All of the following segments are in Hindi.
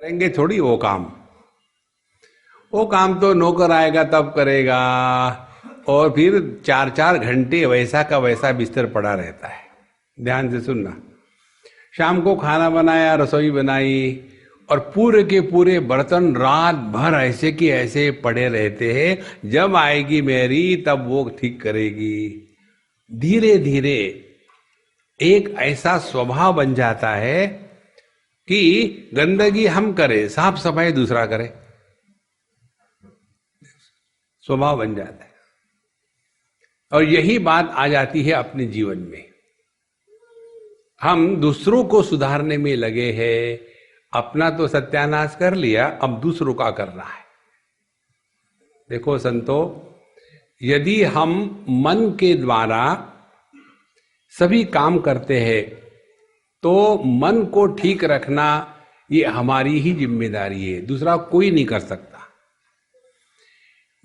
करेंगे थोड़ी वो काम तो नौकर आएगा तब करेगा। और फिर 4-4 घंटे वैसा का वैसा बिस्तर पड़ा रहता है। ध्यान से सुनना। शाम को खाना बनाया, रसोई बनाई, और पूरे के पूरे बर्तन रात भर ऐसे के ऐसे पड़े रहते हैं। जब आएगी मेरी तब वो ठीक करेगी। धीरे धीरे एक ऐसा स्वभाव बन जाता है कि गंदगी हम करें, साफ सफाई दूसरा करे, स्वभाव बन जाता है। और यही बात आ जाती है अपने जीवन में। हम दूसरों को सुधारने में लगे हैं, अपना तो सत्यानाश कर लिया, अब दूसरों का करना है। देखो संतो, यदि हम मन के द्वारा सभी काम करते हैं तो मन को ठीक रखना ये हमारी ही जिम्मेदारी है, दूसरा कोई नहीं कर सकता।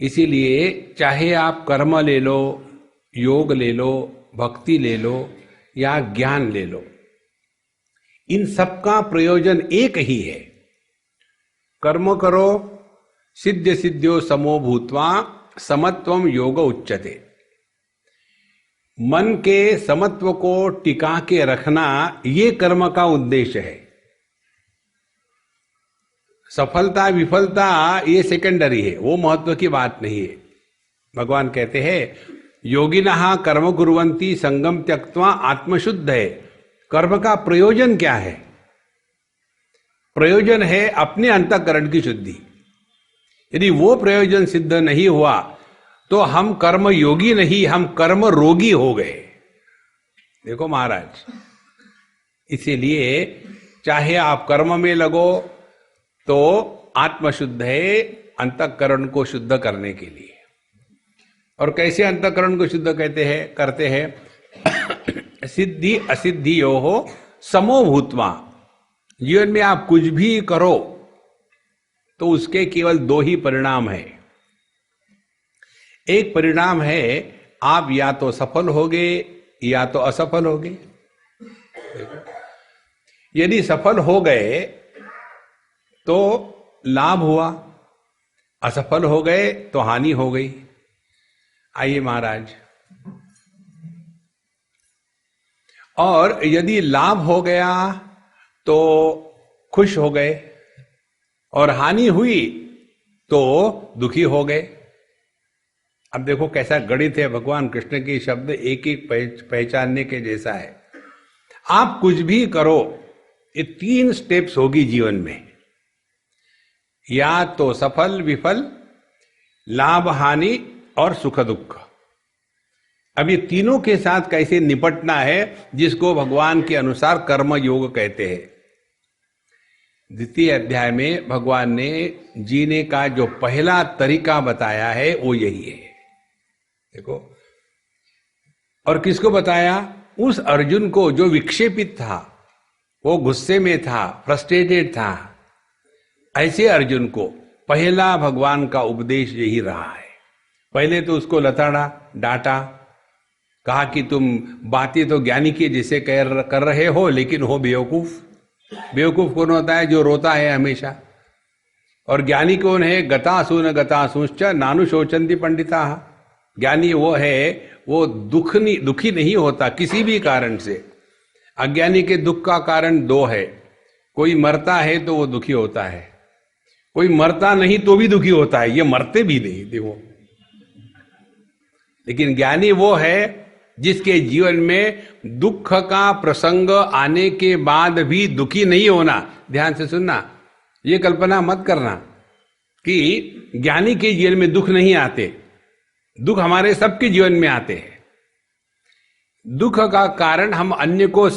इसीलिए चाहे आप कर्म ले लो, योग ले लो, भक्ति ले लो या ज्ञान ले लो, इन सबका प्रयोजन एक ही है। कर्म करो, सिद्ध सिद्ध्यो समो भूत्वा समत्वम योग उच्यते। मन के समत्व को टिका के रखना ये कर्म का उद्देश्य है। सफलता विफलता ये सेकेंडरी है, वो महत्व की बात नहीं है। भगवान कहते हैं योगिनः कर्म कुर्वन्ति संगम त्यक्त्वा आत्मशुद्ध है। कर्म का प्रयोजन क्या है? प्रयोजन है अपने अंतःकरण की शुद्धि। यदि वो प्रयोजन सिद्ध नहीं हुआ तो हम कर्म योगी नहीं, हम कर्म रोगी हो गए। देखो महाराज, इसीलिए चाहे आप कर्म में लगो तो आत्मशुद्ध है, अंतःकरण को शुद्ध करने के लिए। और कैसे अंतःकरण को शुद्ध करते हैं सिद्धि असिद्धि यो हो समो भूत्वा। जीवन में आप कुछ भी करो तो उसके केवल दो ही परिणाम है। एक परिणाम है आप या तो सफल होगे या तो असफल होगे। यदि सफल हो गए तो लाभ हुआ, असफल हो गए तो हानि हो गई। आइए महाराज, और यदि लाभ हो गया तो खुश हो गए, और हानि हुई तो दुखी हो गए। अब देखो कैसा गणित है, भगवान कृष्ण के शब्द एक एक पहचानने के जैसा है। आप कुछ भी करो, ये 3 स्टेप्स होगी जीवन में, या तो सफल विफल, लाभ हानि और सुख दुख। अब ये तीनों के साथ कैसे निपटना है, जिसको भगवान के अनुसार कर्म योग कहते हैं। द्वितीय अध्याय में भगवान ने जीने का जो पहला तरीका बताया है वो यही है। देखो, और किसको बताया? उस अर्जुन को जो विक्षेपित था, वो गुस्से में था, फ्रस्ट्रेटेड था। ऐसे अर्जुन को पहला भगवान का उपदेश यही रहा है। पहले तो उसको लताड़ा, डांटा, कहा कि तुम बातें तो ज्ञानी के जैसे कर रहे हो, लेकिन हो बेवकूफ। बेवकूफ कौन होता है? जो रोता है हमेशा। और ज्ञानी कौन है? गतासून गतासूश्च नानु शोचन्ति पंडिता। ज्ञानी वो है, वो दुखी नहीं होता किसी भी कारण से। अज्ञानी के दुख का कारण 2 है। कोई मरता है तो वो दुखी होता है, कोई मरता नहीं तो भी दुखी होता है, ये मरते भी नहीं देखो। लेकिन ज्ञानी वो है जिसके जीवन में दुख का प्रसंग आने के बाद भी दुखी नहीं होना। ध्यान से सुनना, ये कल्पना मत करना कि ज्ञानी के जीवन में दुख नहीं आते। दुख हमारे सबके जीवन में आते हैं। दुख का कारण हम अन्य को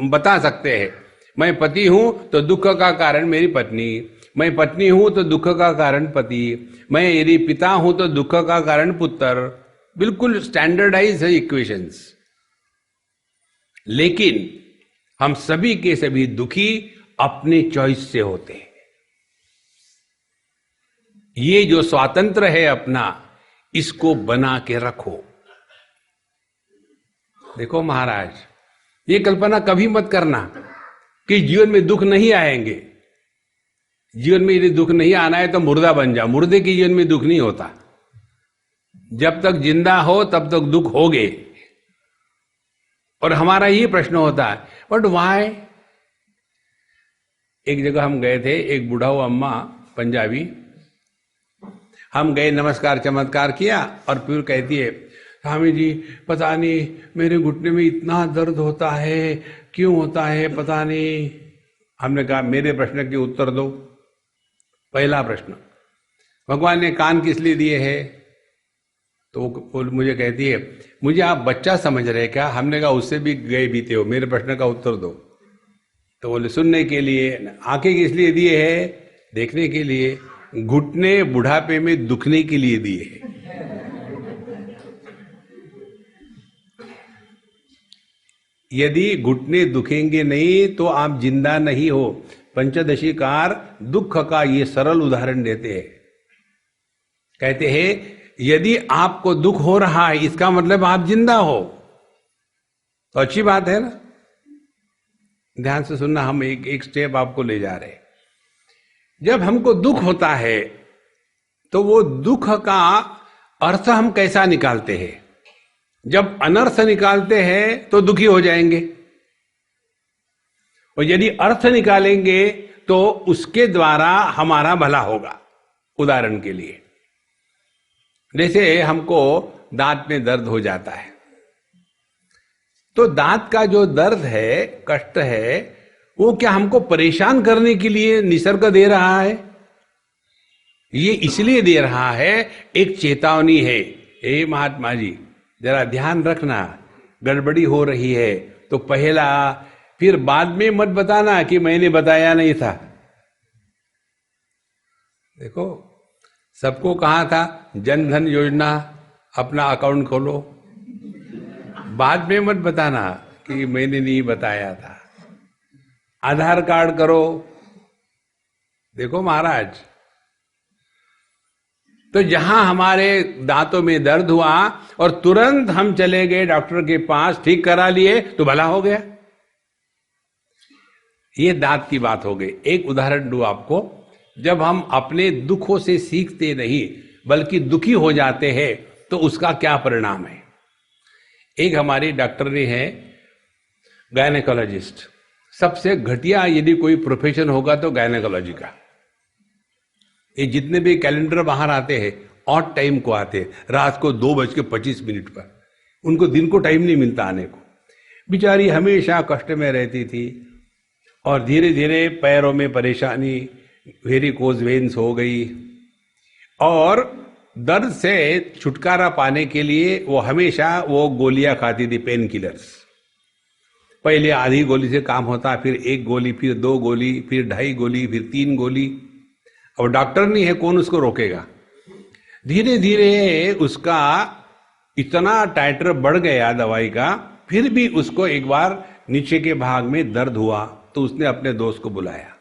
बता सकते हैं। मैं पति हूं तो दुख का कारण मेरी पत्नी, मैं पत्नी हूं तो दुख का कारण पति, मैं यदि पिता हूं तो दुख का कारण पुत्र। बिल्कुल स्टैंडर्डाइज है इक्वेशंस। लेकिन हम सभी के सभी दुखी अपने चॉइस से होते हैं। ये जो स्वातंत्र है अपना, इसको बना के रखो। देखो महाराज, ये कल्पना कभी मत करना कि जीवन में दुख नहीं आएंगे। जीवन में यदि दुख नहीं आना है तो मुर्दा बन जा। मुर्दे के जीवन में दुख नहीं होता। जब तक जिंदा हो तब तक दुख होगे। और हमारा ये प्रश्न होता है, बट वाई? एक जगह हम गए थे, एक बुढ़ा हुआ अम्मा पंजाबी, हम गए, नमस्कार चमत्कार किया और फिर कहती है, स्वामी जी पता नहीं मेरे घुटने में इतना दर्द होता है, क्यों होता है पता नहीं। हमने कहा मेरे प्रश्न के उत्तर दो। पहला प्रश्न, भगवान ने कान किस लिए दिए हैं? तो वो मुझे कहती है, मुझे आप बच्चा समझ रहे क्या? हमने कहा उससे भी गए बीते हो, मेरे प्रश्न का उत्तर दो। तो बोले सुनने के लिए। आंखें किस लिए दिए है? देखने के लिए। घुटने बुढ़ापे में दुखने के लिए दिए है। यदि घुटने दुखेंगे नहीं तो आप जिंदा नहीं हो। पंचदशीकार दुख का ये सरल उदाहरण देते हैं। कहते हैं यदि आपको दुख हो रहा है इसका मतलब आप जिंदा हो, तो अच्छी बात है ना। ध्यान से सुनना, हम एक स्टेप आपको ले जा रहे हैं। जब हमको दुख होता है तो वो दुख का अर्थ हम कैसा निकालते हैं? जब अनर्थ निकालते हैं तो दुखी हो जाएंगे, और यदि अर्थ निकालेंगे तो उसके द्वारा हमारा भला होगा। उदाहरण के लिए, जैसे हमको दांत में दर्द हो जाता है, तो दांत का जो दर्द है, कष्ट है, वो क्या हमको परेशान करने के लिए निसर्ग दे रहा है? ये इसलिए दे रहा है, एक चेतावनी है, ए महात्मा जी जरा ध्यान रखना, गड़बड़ी हो रही है। तो पहला, फिर बाद में मत बताना कि मैंने बताया नहीं था। देखो, सबको कहा था जन धन योजना अपना अकाउंट खोलो, बाद में मत बताना कि मैंने नहीं बताया था। आधार कार्ड करो। देखो महाराज, तो जहां हमारे दांतों में दर्द हुआ और तुरंत हम चले गए डॉक्टर के पास, ठीक करा लिए तो भला हो गया। ये दांत की बात हो गई। एक उदाहरण दूं आपको, जब हम अपने दुखों से सीखते नहीं बल्कि दुखी हो जाते हैं तो उसका क्या परिणाम है। एक हमारी डॉक्टर ने है गायनेकोलॉजिस्ट। सबसे घटिया यदि कोई प्रोफेशन होगा तो गायनेकोलॉजी का। ये जितने भी कैलेंडर बाहर आते हैं ऑड टाइम को आते हैं, रात को 2:25 पर। उनको दिन को टाइम नहीं मिलता आने को। बेचारी हमेशा कष्ट में रहती थी और धीरे धीरे पैरों में परेशानी, वेरिकोज वेन्स हो गई, और दर्द से छुटकारा पाने के लिए वो हमेशा वो गोलियां खाती थी, पेन किलर्स। पहले आधी गोली से काम होता, फिर 1 गोली, फिर 2 गोली, फिर 2.5 गोली, फिर 3 गोली। और डॉक्टर नहीं है, कौन उसको रोकेगा। धीरे धीरे उसका इतना टाइटर बढ़ गया दवाई का, फिर भी उसको एक बार नीचे के भाग में दर्द हुआ तो उसने अपने दोस्त को बुलाया,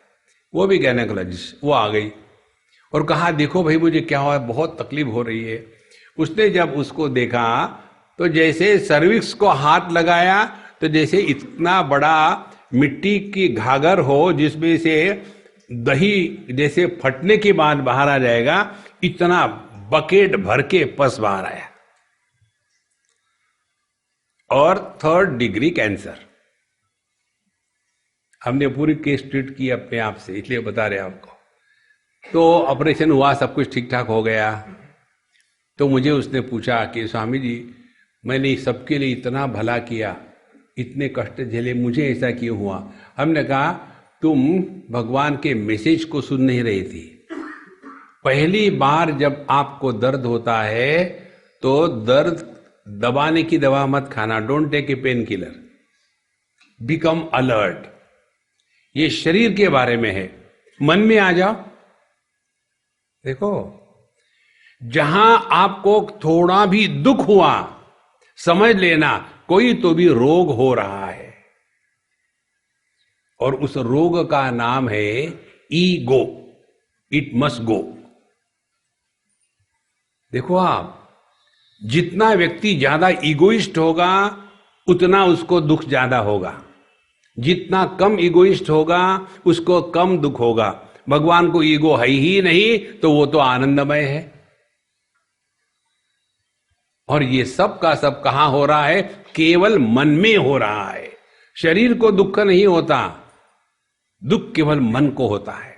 वो भी गायनेकोलॉजिस्ट। वो आ गई और कहा देखो भाई मुझे क्या हुआ, बहुत तकलीफ हो रही है। उसने जब उसको देखा तो जैसे सर्विक्स को हाथ लगाया तो जैसे इतना बड़ा मिट्टी की घाघर हो जिसमें से दही जैसे फटने के बाद बाहर आ जाएगा, इतना बकेट भर के पस बाहर आया, और 3rd डिग्री कैंसर। हमने पूरी केस ट्रीट की अपने आप से, इसलिए बता रहे हैं आपको। तो ऑपरेशन हुआ, सब कुछ ठीक ठाक हो गया। तो मुझे उसने पूछा कि स्वामी जी मैंने सबके लिए इतना भला किया, इतने कष्ट झेले, मुझे ऐसा क्यों हुआ? हमने कहा तुम भगवान के मैसेज को सुन नहीं रही थी। पहली बार जब आपको दर्द होता है तो दर्द दबाने की दवा मत खाना, don't take a painkiller, become alert. ये शरीर के बारे में है, मन में आ जाओ। देखो, जहां आपको थोड़ा भी दुख हुआ समझ लेना कोई तो भी रोग हो रहा है, और उस रोग का नाम है ईगो। It must go. देखो, आप जितना व्यक्ति ज्यादा ईगोइस्ट होगा उतना उसको दुख ज्यादा होगा, जितना कम ईगोइस्ट होगा उसको कम दुख होगा। भगवान को ईगो है ही नहीं तो वो तो आनंदमय है। और ये सब का सब कहां हो रहा है? केवल मन में हो रहा है। शरीर को दुख नहीं होता, दुख केवल मन को होता है।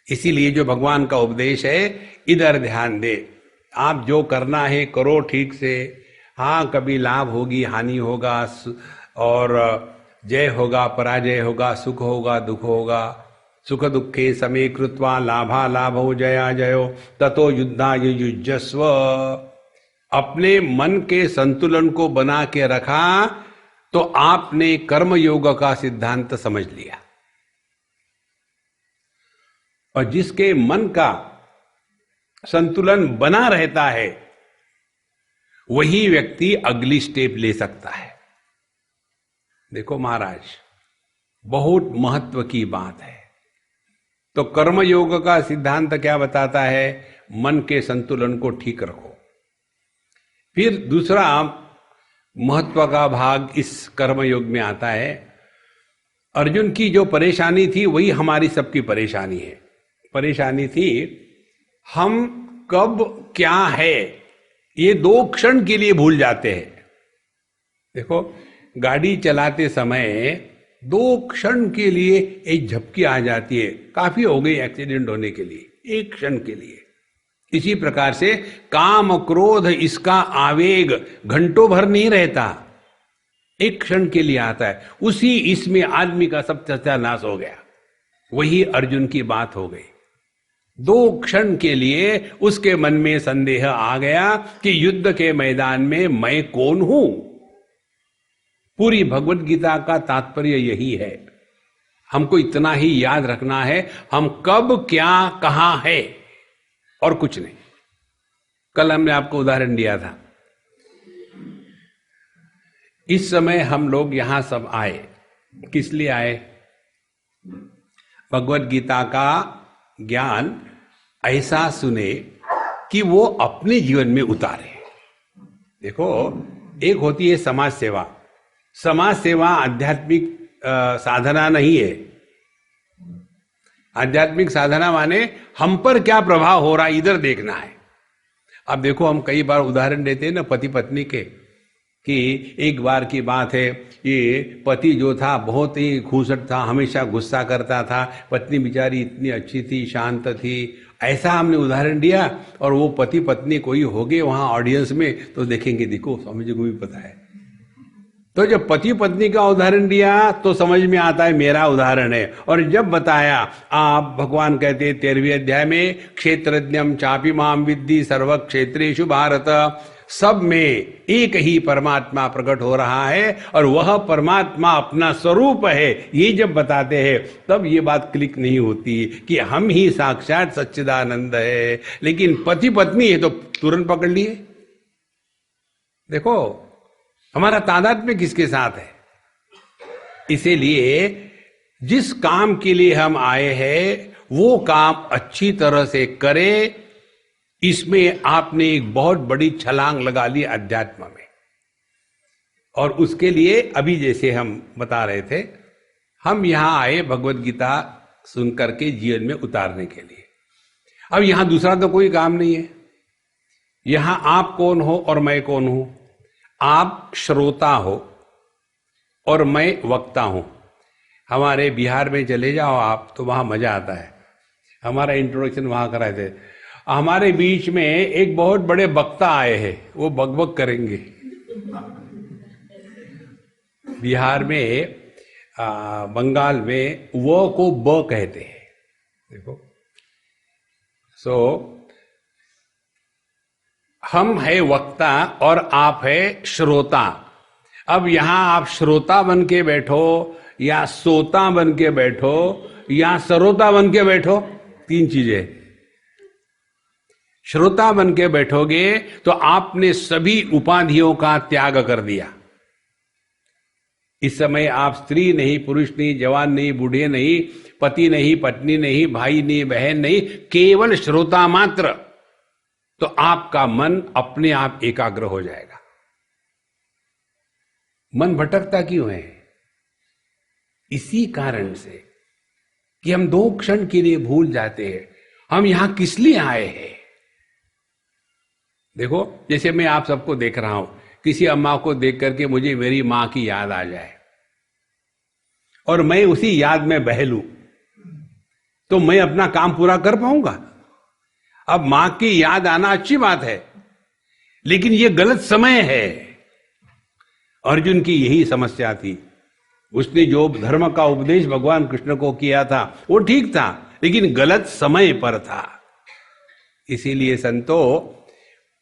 इसीलिए जो भगवान का उपदेश है, इधर ध्यान दे, आप जो करना है करो ठीक से। हाँ, कभी लाभ होगी, हानि होगा, और जय होगा, पराजय होगा, सुख होगा, दुख होगा। सुख दुखे समे कृत्वा लाभा लाभो जया जयो ततो युद्धाय युज्यस्व। अपने मन के संतुलन को बना के रखा तो आपने कर्म योग का सिद्धांत समझ लिया। और जिसके मन का संतुलन बना रहता है वही व्यक्ति अगली स्टेप ले सकता है। देखो महाराज, बहुत महत्व की बात है। तो कर्म योग का सिद्धांत क्या बताता है? मन के संतुलन को ठीक रखो। फिर दूसरा महत्व का भाग इस कर्म योग में आता है, अर्जुन की जो परेशानी थी वही हमारी सबकी परेशानी है। परेशानी थी हम कब क्या है ये 2 क्षण के लिए भूल जाते हैं। देखो, गाड़ी चलाते समय 2 क्षण के लिए एक झपकी आ जाती है, काफी हो गई एक्सीडेंट होने के लिए, 1 क्षण के लिए। इसी प्रकार से काम क्रोध इसका आवेग घंटों भर नहीं रहता, 1 क्षण के लिए आता है। उसी इसमें आदमी का सब सत्यानाश हो गया। वही अर्जुन की बात हो गई। 2 क्षण के लिए उसके मन में संदेह आ गया कि युद्ध के मैदान में मैं कौन हूं। पूरी भगवत गीता का तात्पर्य यही है। हमको इतना ही याद रखना है, हम कब क्या कहां है और कुछ नहीं। कल हमने आपको उदाहरण दिया था। इस समय हम लोग यहां सब आए, किस लिए आए? भगवत गीता का ज्ञान ऐसा सुने कि वो अपने जीवन में उतारे। देखो, एक होती है समाज सेवा। समाज सेवा आध्यात्मिक साधना नहीं है। आध्यात्मिक साधना माने हम पर क्या प्रभाव हो रहा है इधर देखना है। अब देखो, हम कई बार उदाहरण देते हैं ना पति पत्नी के, कि एक बार की बात है, ये पति जो था बहुत ही खूसट था, हमेशा गुस्सा करता था, पत्नी बेचारी इतनी अच्छी थी, शांत थी। ऐसा हमने उदाहरण दिया और वो पति पत्नी कोई हो गए वहां ऑडियंस में, तो देखेंगे देखो स्वामी जी को भी पता है। तो जब पति पत्नी का उदाहरण दिया तो समझ में आता है मेरा उदाहरण है। और जब बताया, आप भगवान कहते 13वें अध्याय में, क्षेत्रज्ञम चापि माम विद्धि सर्व क्षेत्रेषु भारत, सब में एक ही परमात्मा प्रकट हो रहा है और वह परमात्मा अपना स्वरूप है। ये जब बताते हैं तब ये बात क्लिक नहीं होती कि हम ही साक्षात सच्चिदानंद है। लेकिन पति पत्नी है तो तुरंत पकड़ लिए। देखो, हमारा तादात्म्य किसके साथ है? इसीलिए जिस काम के लिए हम आए हैं वो काम अच्छी तरह से करें। इसमें आपने एक बहुत बड़ी छलांग लगा ली अध्यात्म में। और उसके लिए अभी जैसे हम बता रहे थे, हम यहां आए भगवत गीता सुन करके जीवन में उतारने के लिए। अब यहां दूसरा तो कोई काम नहीं है। यहां आप कौन हो और मैं कौन हूं? आप श्रोता हो और मैं वक्ता हूं। हमारे बिहार में चले जाओ आप तो वहां मजा आता है। हमारा इंट्रोडक्शन वहां कराए थे। हमारे बीच में एक बहुत बड़े वक्ता आए हैं, वो बकबक करेंगे। बिहार में, बंगाल में वो को ब कहते हैं। देखो, हम है वक्ता और आप है श्रोता। अब यहां आप श्रोता बन के बैठो या सोता बन के बैठो या सरोता बन के बैठो, 3 चीजें। श्रोता बन के बैठोगे तो आपने सभी उपाधियों का त्याग कर दिया। इस समय आप स्त्री नहीं, पुरुष नहीं, जवान नहीं, बूढ़े नहीं, पति नहीं, पत्नी नहीं, भाई नहीं, बहन नहीं, केवल श्रोता मात्र। तो आपका मन अपने आप एकाग्र हो जाएगा। मन भटकता क्यों है? इसी कारण से कि हम 2 क्षण के लिए भूल जाते हैं हम यहां किस लिए आए हैं। देखो, जैसे मैं आप सबको देख रहा हूं, किसी अम्मा को देख करके मुझे मेरी मां की याद आ जाए और मैं उसी याद में बहलूं, तो मैं अपना काम पूरा कर पाऊंगा? अब मां की याद आना अच्छी बात है, लेकिन यह गलत समय है। अर्जुन की यही समस्या थी। उसने जो धर्म का उपदेश भगवान कृष्ण को किया था वो ठीक था, लेकिन गलत समय पर था। इसीलिए संतो,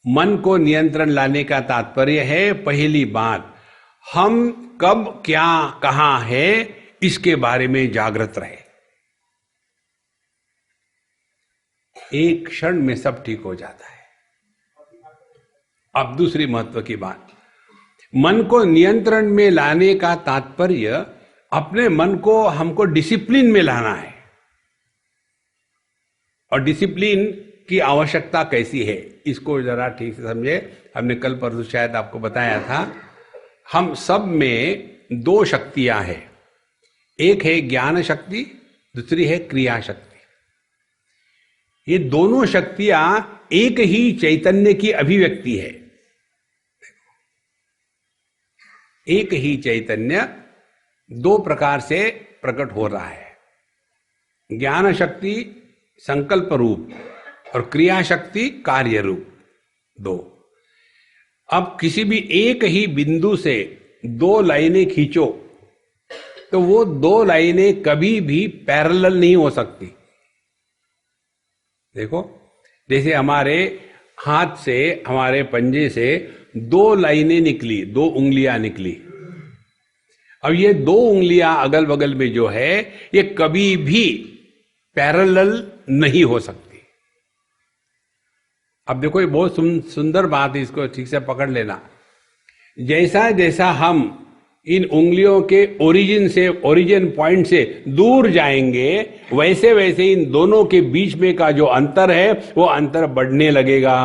मन को नियंत्रण लाने का तात्पर्य है, पहली बात, हम कब क्या कहां है इसके बारे में जागृत रहे। एक क्षण में सब ठीक हो जाता है। अब दूसरी महत्व की बात, मन को नियंत्रण में लाने का तात्पर्य अपने मन को हमको डिसिप्लिन में लाना है। और डिसिप्लिन की आवश्यकता कैसी है इसको जरा ठीक से समझे। हमने कल परसों शायद आपको बताया था, हम सब में 2 शक्तियां हैं। एक है ज्ञान शक्ति, दूसरी है क्रिया शक्ति। ये दोनों शक्तियां एक ही चैतन्य की अभिव्यक्ति है। एक ही चैतन्य 2 प्रकार से प्रकट हो रहा है। ज्ञान शक्ति संकल्प रूप और क्रिया शक्ति कार्य रूप, 2। अब किसी भी एक ही बिंदु से 2 लाइनें खींचो तो वो 2 लाइनें कभी भी पैरेलल नहीं हो सकती। देखो, जैसे हमारे हाथ से, हमारे पंजे से 2 लाइनें निकली, 2 उंगलियां निकली। अब ये 2 उंगलियां अगल बगल में जो है, ये कभी भी पैरेलल नहीं हो सकती। अब देखो, ये बहुत सुंदर बात है, इसको ठीक से पकड़ लेना। जैसा जैसा हम इन उंगलियों के ओरिजिन पॉइंट से दूर जाएंगे, वैसे वैसे इन दोनों के बीच में का जो अंतर है वो अंतर बढ़ने लगेगा।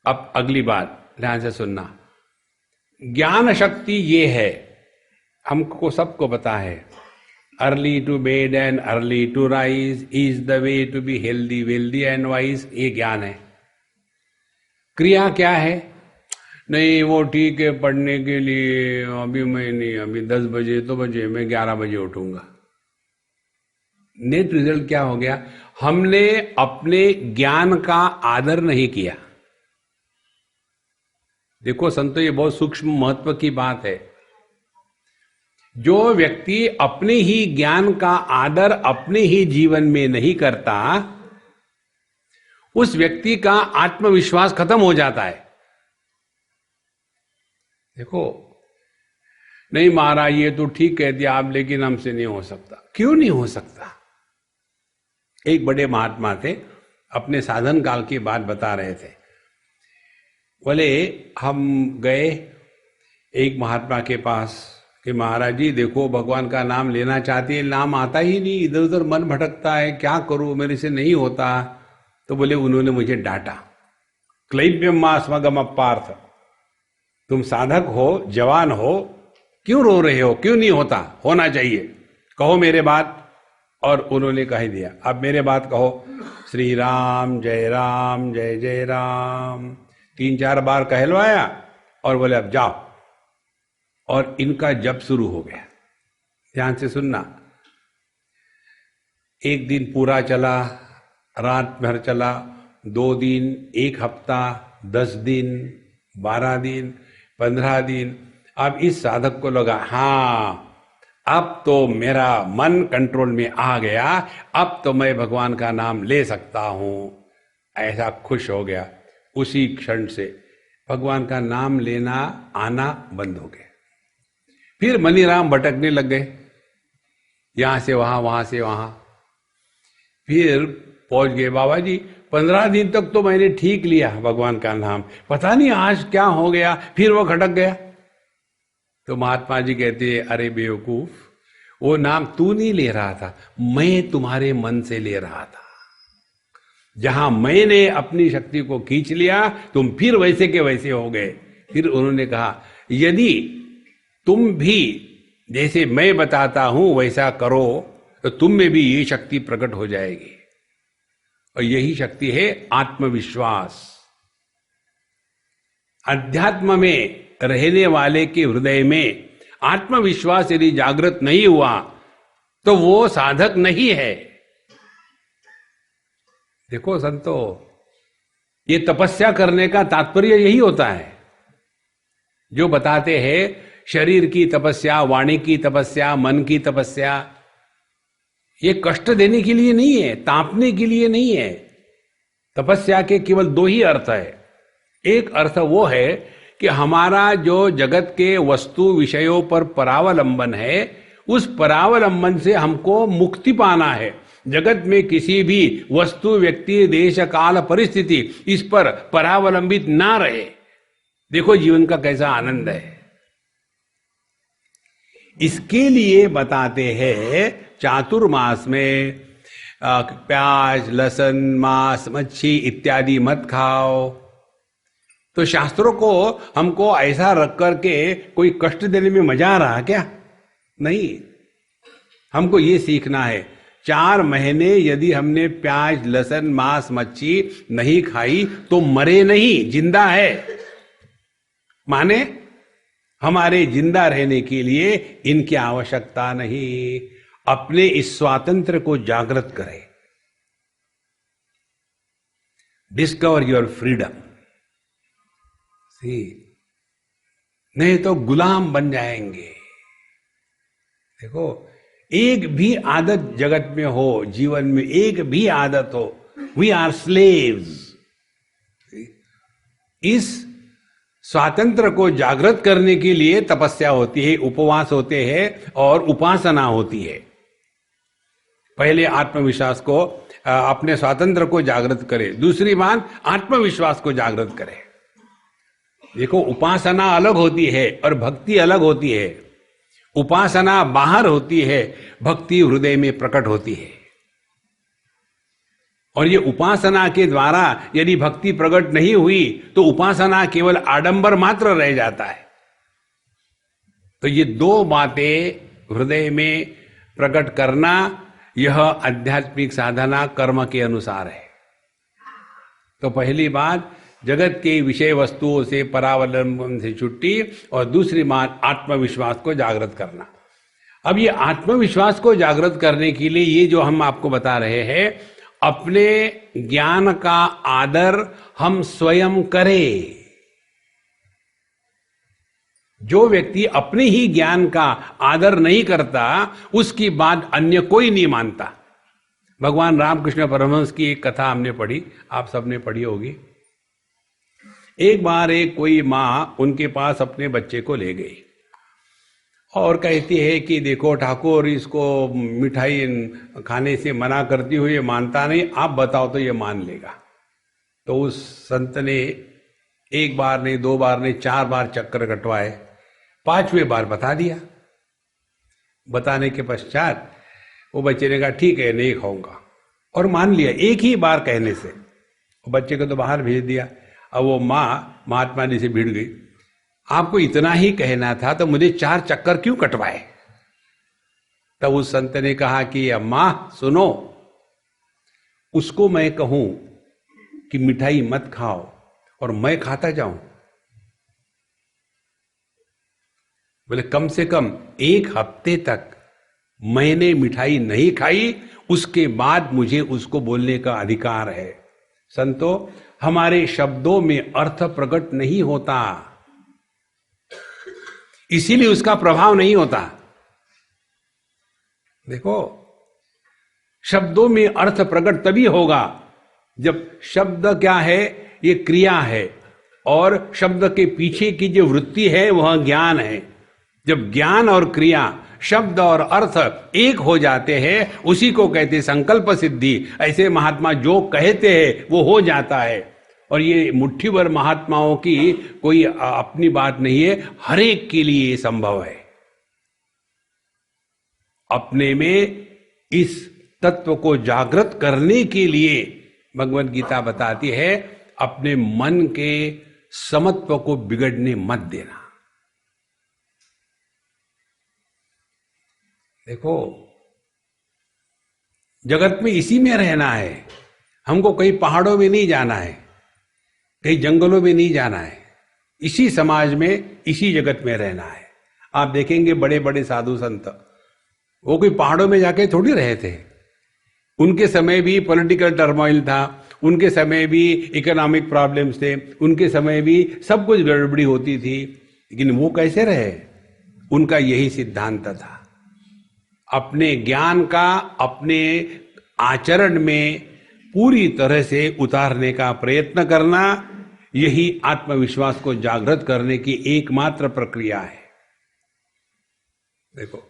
अब अगली बात ध्यान से सुनना। ज्ञान शक्ति ये है, हमको सबको पता है, early to bed and early to rise is the way to be healthy wealthy and wise, ये ज्ञान है। क्रिया क्या है? नहीं वो ठीक है, पढ़ने के लिए अभी मैं नहीं, अभी 10 बजे तो बजे, मैं 11 बजे उठूंगा। नेट रिजल्ट क्या हो गया? हमने अपने ज्ञान का आदर नहीं किया। देखो संतो, ये बहुत सूक्ष्म महत्व की बात है। जो व्यक्ति अपने ही ज्ञान का आदर अपने ही जीवन में नहीं करता, उस व्यक्ति का आत्मविश्वास खत्म हो जाता है। देखो, नहीं महाराज ये तो ठीक कह दिया आप, लेकिन हमसे नहीं हो सकता। क्यों नहीं हो सकता? एक बड़े महात्मा थे, अपने साधन काल की बात बता रहे थे। बोले, हम गए एक महात्मा के पास कि महाराज जी देखो, भगवान का नाम लेना चाहती है, नाम आता ही नहीं, इधर उधर मन भटकता है, क्या करूं, मेरे से नहीं होता। तो बोले, उन्होंने मुझे डांटा, क्लैप्यम मास्मगम पार्थ, तुम साधक हो, जवान हो, क्यों रो रहे हो, क्यों नहीं होता, होना चाहिए, कहो मेरे बात। और उन्होंने कह दिया, अब मेरे बात कहो, श्री राम जय जय राम, 3-4 बार कहलवाया और बोले अब जाओ। और इनका जप शुरू हो गया। ध्यान से सुनना। एक दिन पूरा चला, रात भर चला, 2 दिन, 1 हफ्ता, 10 दिन, 12 दिन, 15 दिन। अब इस साधक को लगा, हाँ अब तो मेरा मन कंट्रोल में आ गया, अब तो मैं भगवान का नाम ले सकता हूं। ऐसा खुश हो गया। उसी क्षण से भगवान का नाम लेना आना बंद हो गया। फिर मनीराम भटकने लग गए, यहां से वहां, वहां से वहां। फिर पहुंच गए, बाबा जी 15 दिन तक तो मैंने ठीक लिया भगवान का नाम, पता नहीं आज क्या हो गया, फिर वो खटक गया। तो महात्मा जी कहते हैं, अरे बेवकूफ, वो नाम तू नहीं ले रहा था, मैं तुम्हारे मन से ले रहा था। जहां मैंने अपनी शक्ति को खींच लिया, तुम फिर वैसे के वैसे हो गए। फिर उन्होंने कहा, यदि तुम भी जैसे मैं बताता हूं वैसा करो तो तुम में भी ये शक्ति प्रकट हो जाएगी। और यही शक्ति है आत्मविश्वास। अध्यात्म में रहने वाले के हृदय में आत्मविश्वास यदि जागृत नहीं हुआ तो वो साधक नहीं है। देखो संतो, ये तपस्या करने का तात्पर्य यही होता है। जो बताते हैं शरीर की तपस्या, वाणी की तपस्या, मन की तपस्या, ये कष्ट देने के लिए नहीं है, तापने के लिए नहीं है। तपस्या के केवल दो ही अर्थ है। एक अर्थ वो है कि हमारा जो जगत के वस्तु विषयों पर परावलंबन है, उस परावलंबन से हमको मुक्ति पाना है। जगत में किसी भी वस्तु, व्यक्ति, देश, काल, परिस्थिति इस पर परावलंबित ना रहे। देखो जीवन का कैसा आनंद है। इसके लिए बताते हैं चातुर्मास में प्याज, लहसुन, मांस, मच्छी इत्यादि मत खाओ। तो शास्त्रों को हमको ऐसा रख करके कोई कष्ट देने में मजा आ रहा क्या? नहीं, हमको ये सीखना है 4 महीने यदि हमने प्याज, लहसुन, मांस, मच्छी नहीं खाई तो मरे नहीं, जिंदा है। माने हमारे जिंदा रहने के लिए इनकी आवश्यकता नहीं। अपने इस स्वातंत्र को जागृत करें। Discover your freedom. नहीं तो गुलाम बन जाएंगे। देखो, एक भी आदत जगत में हो, जीवन में एक भी आदत हो, वी आर स्लेव्स। इस स्वातंत्र को जागृत करने के लिए तपस्या होती है, उपवास होते हैं और उपासना होती है। पहले आत्मविश्वास को, अपने स्वातंत्र को जागृत करें। दूसरी बात, आत्मविश्वास को जागृत करें। देखो, उपासना अलग होती है और भक्ति अलग होती है। उपासना बाहर होती है, भक्ति हृदय में प्रकट होती है। और ये उपासना के द्वारा यदि भक्ति प्रकट नहीं हुई तो उपासना केवल आडंबर मात्र रह जाता है। तो ये 2 बातें हृदय में प्रकट करना, यह आध्यात्मिक साधना कर्म के अनुसार है। तो पहली बात, जगत के विषय वस्तुओं से परावलंबन से छुट्टी, और दूसरी बात आत्मविश्वास को जागृत करना। अब ये आत्मविश्वास को जागृत करने के लिए ये जो हम आपको बता रहे हैं, अपने ज्ञान का आदर हम स्वयं करें। जो व्यक्ति अपने ही ज्ञान का आदर नहीं करता, उसकी बात अन्य कोई नहीं मानता। भगवान रामकृष्ण परमहंस की एक कथा हमने पढ़ी, आप सबने पढ़ी होगी। एक बार एक कोई माँ उनके पास अपने बच्चे को ले गई और कहती है कि देखो ठाकुर, इसको मिठाई खाने से मना करती हुई ये मानता नहीं, आप बताओ तो ये मान लेगा। तो उस संत ने 1 बार नहीं, 2 बार नहीं, 4 बार चक्कर कटवाए, 5वें बार बता दिया। बताने के पश्चात वो बच्चे ने कहा ठीक है, नहीं खाऊंगा, और मान लिया एक ही बार कहने से। बच्चे को तो बाहर भेज दिया। अब वो माँ महात्मा जी से भिड़ गई, आपको इतना ही कहना था तो मुझे 4 चक्कर क्यों कटवाए? तब उस संत ने कहा कि अम्मा सुनो, उसको मैं कहूं कि मिठाई मत खाओ और मैं खाता जाऊं, बोले कम से कम 1 हफ्ते तक मैंने मिठाई नहीं खाई, उसके बाद मुझे उसको बोलने का अधिकार है। संतो, हमारे शब्दों में अर्थ प्रकट नहीं होता, इसीलिए उसका प्रभाव नहीं होता। देखो, शब्दों में अर्थ प्रकट तभी होगा जब शब्द क्या है, ये क्रिया है, और शब्द के पीछे की जो वृत्ति है वह ज्ञान है। जब ज्ञान और क्रिया, शब्द और अर्थ एक हो जाते हैं, उसी को कहते संकल्प सिद्धि। ऐसे महात्मा जो कहते हैं वो हो जाता है। और ये मुट्ठी भर महात्माओं की कोई अपनी बात नहीं है, हर एक के लिए ये संभव है। अपने में इस तत्व को जागृत करने के लिए भगवद गीता बताती है, अपने मन के समत्व को बिगड़ने मत देना। देखो, जगत में इसी में रहना है, हमको कहीं पहाड़ों में नहीं जाना है, कहीं जंगलों में नहीं जाना है, इसी समाज में, इसी जगत में रहना है। आप देखेंगे बड़े बड़े साधु संत, वो कोई पहाड़ों में जाके थोड़ी रहे थे। उनके समय भी पॉलिटिकल टर्मोइल था, उनके समय भी इकोनॉमिक प्रॉब्लम्स थे, उनके समय भी सब कुछ गड़बड़ी होती थी, लेकिन वो कैसे रहे? उनका यही सिद्धांत था, अपने ज्ञान का अपने आचरण में पूरी तरह से उतारने का प्रयत्न करना, यही आत्मविश्वास को जागृत करने की एकमात्र प्रक्रिया है। देखो,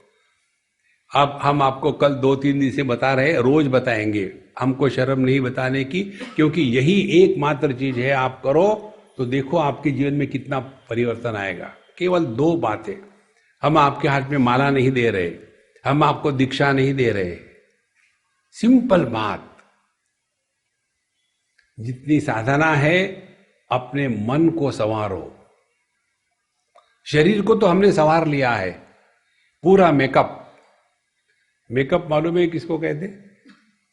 अब हम आपको कल 2-3 दिन से बता रहे, रोज बताएंगे, हमको शर्म नहीं बताने की, क्योंकि यही एकमात्र चीज है। आप करो तो देखो आपके जीवन में कितना परिवर्तन आएगा। केवल 2 बातें, हम आपके हाथ में माला नहीं दे रहे, हम आपको दीक्षा नहीं दे रहे, सिंपल बात, जितनी साधना है अपने मन को संवारो। शरीर को तो हमने संवार लिया है, पूरा मेकअप मालूम है किसको कहते हैं?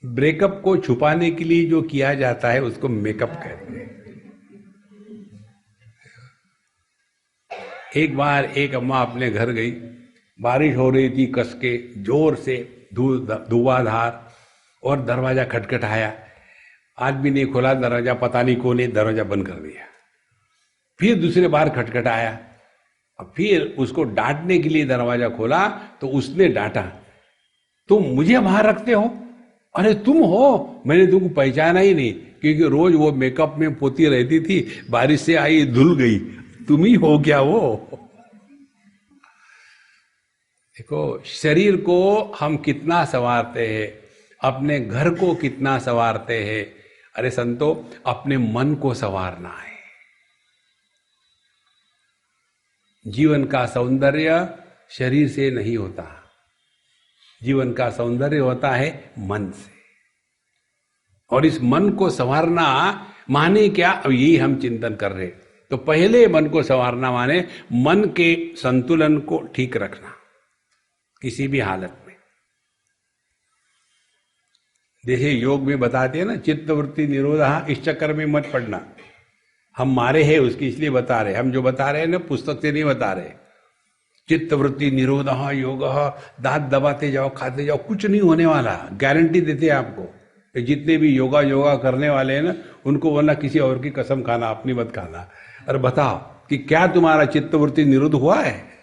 ब्रेकअप को छुपाने के लिए जो किया जाता है उसको मेकअप कहते हैं। एक बार एक अम्मा अपने घर गई, बारिश हो रही थी कस के जोर से, धुआंधार, और दरवाजा खटखटाया, आदमी ने खोला दरवाजा, पता नहीं कौन है, दरवाजा बंद कर दिया। फिर दूसरे बार खटखटाया, और फिर उसको डांटने के लिए दरवाजा खोला तो उसने डांटा, तुम मुझे बाहर रखते हो? अरे तुम हो, मैंने तुमको पहचाना ही नहीं, क्योंकि रोज वो मेकअप में पोती रहती थी, बारिश से आई धुल गई, तुम ही हो क्या वो? देखो, शरीर को हम कितना संवारते हैं, अपने घर को कितना संवारते हैं। अरे संतो, अपने मन को संवारना है। जीवन का सौंदर्य शरीर से नहीं होता, जीवन का सौंदर्य होता है मन से। और इस मन को संवारना माने क्या, अब यही हम चिंतन कर रहे। तो पहले मन को संवारना माने मन के संतुलन को ठीक रखना किसी भी हालत में। जैसे योग में बताते हैं ना, चित्तवृत्ति निरोधा, इस चक्कर में मत पड़ना। हम मारे हैं उसकी इसलिए बता रहे, हम जो बता रहे हैं ना पुस्तक से नहीं बता रहे। चित्तवृत्ति निरोध योग, दांत दबाते जाओ, खाते जाओ, कुछ नहीं होने वाला, गारंटी देते हैं आपको। जितने भी योगा करने वाले हैं ना, उनको वरना किसी और की कसम खाना, अपनी मत खाना। और बताओ कि क्या तुम्हारा चित्तवृत्ति निरोध हुआ है?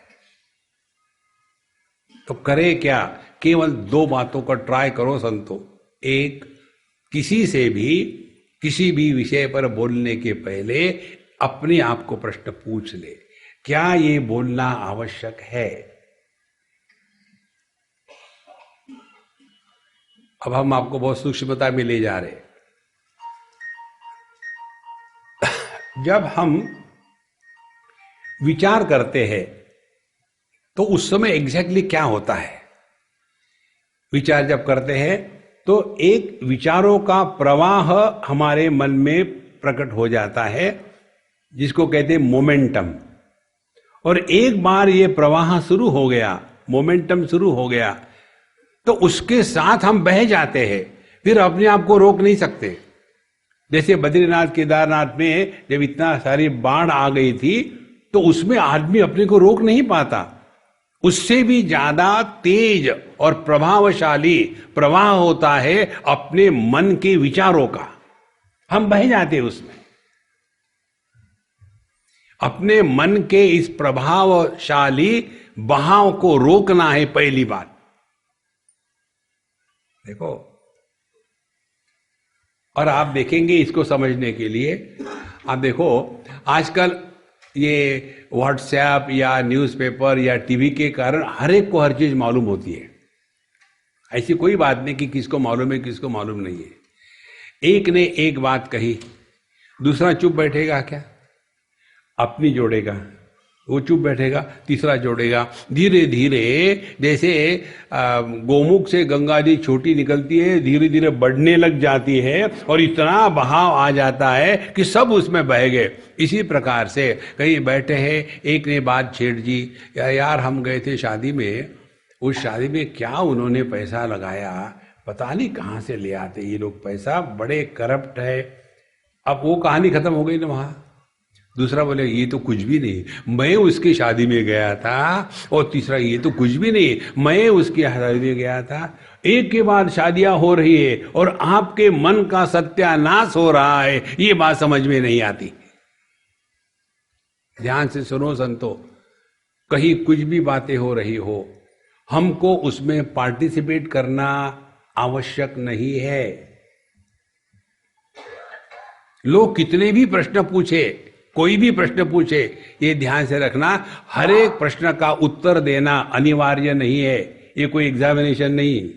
तो करे क्या? केवल 2 बातों का ट्राई करो संतो। एक, किसी से भी किसी भी विषय पर बोलने के पहले अपने आप को प्रश्न पूछ ले, क्या ये बोलना आवश्यक है? अब हम आपको बहुत सूक्ष्मता में ले जा रहे। जब हम विचार करते हैं तो उस समय एग्जैक्टली क्या होता है? विचार जब करते हैं तो एक विचारों का प्रवाह हमारे मन में प्रकट हो जाता है, जिसको कहते हैं मोमेंटम। और एक बार ये प्रवाह शुरू हो गया, मोमेंटम शुरू हो गया, तो उसके साथ हम बह जाते हैं, फिर अपने आप को रोक नहीं सकते। जैसे बद्रीनाथ केदारनाथ में जब इतना सारी बाढ़ आ गई थी, तो उसमें आदमी अपने को रोक नहीं पाता। उससे भी ज्यादा तेज और प्रभावशाली प्रवाह होता है अपने मन के विचारों का, हम बह जाते हैं उसमें। अपने मन के इस प्रभावशाली बहाव को रोकना है पहली बात। देखो, और आप देखेंगे इसको समझने के लिए, आप देखो आजकल ये व्हाट्सएप या न्यूज़पेपर या टीवी के कारण हर एक को हर चीज मालूम होती है। ऐसी कोई बात नहीं कि किसको मालूम है किसको मालूम नहीं है। एक ने एक बात कही, दूसरा चुप बैठेगा क्या? अपनी जोड़ेगा, वो चुप बैठेगा, तीसरा जोड़ेगा। धीरे धीरे जैसे गोमुख से गंगा जी छोटी निकलती है, धीरे धीरे बढ़ने लग जाती है और इतना बहाव आ जाता है कि सब उसमें बह गए। इसी प्रकार से कहीं बैठे हैं, एक ने बात छेड़ दी, यार हम गए थे शादी में उस शादी में क्या उन्होंने पैसा लगाया, पता नहीं कहाँ से ले आते ये लोग पैसा, बड़े करप्ट है। अब वो कहानी खत्म हो गई ना वहां। दूसरा बोले ये तो कुछ भी नहीं, मैं उसकी शादी में गया था। और तीसरा ये तो कुछ भी नहीं, मैं उसकी शादी में गया था। एक के बाद शादियां हो रही है और आपके मन का सत्यानाश हो रहा है, ये बात समझ में नहीं आती। ध्यान से सुनो संतो, कहीं कुछ भी बातें हो रही हो, हमको उसमें पार्टिसिपेट करना आवश्यक नहीं है। लोग कितने भी प्रश्न पूछे, कोई भी प्रश्न पूछे, ये ध्यान से रखना, हर एक प्रश्न का उत्तर देना अनिवार्य नहीं है। ये कोई एग्जामिनेशन नहीं।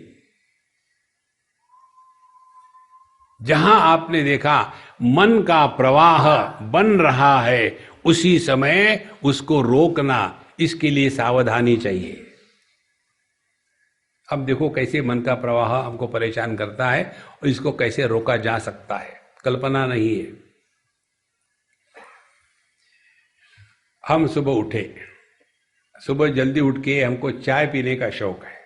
जहां आपने देखा मन का प्रवाह बन रहा है, उसी समय उसको रोकना, इसके लिए सावधानी चाहिए। अब देखो कैसे मन का प्रवाह हमको परेशान करता है और इसको कैसे रोका जा सकता है, कल्पना नहीं है। हम सुबह उठे, सुबह जल्दी उठ के हमको चाय पीने का शौक है,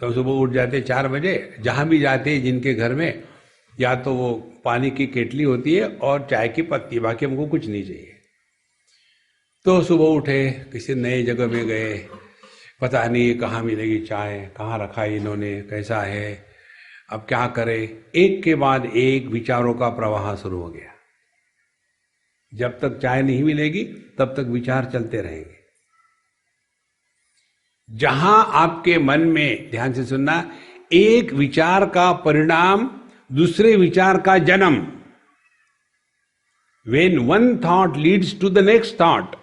तो हम सुबह उठ जाते 4 बजे। जहां भी जाते जिनके घर में, या तो वो पानी की केटली होती है और चाय की पत्ती, बाकी हमको कुछ नहीं चाहिए। तो सुबह उठे, किसी नए जगह में गए, पता नहीं कहाँ मिलेगी चाय, कहाँ रखा है इन्होंने, कैसा है, अब क्या करें। एक के बाद एक विचारों का प्रवाह शुरू हो गया। जब तक चाय नहीं मिलेगी तब तक विचार चलते रहेंगे। जहां आपके मन में, ध्यान से सुनना, एक विचार का परिणाम दूसरे विचार का जन्म, when one thought leads to the next thought,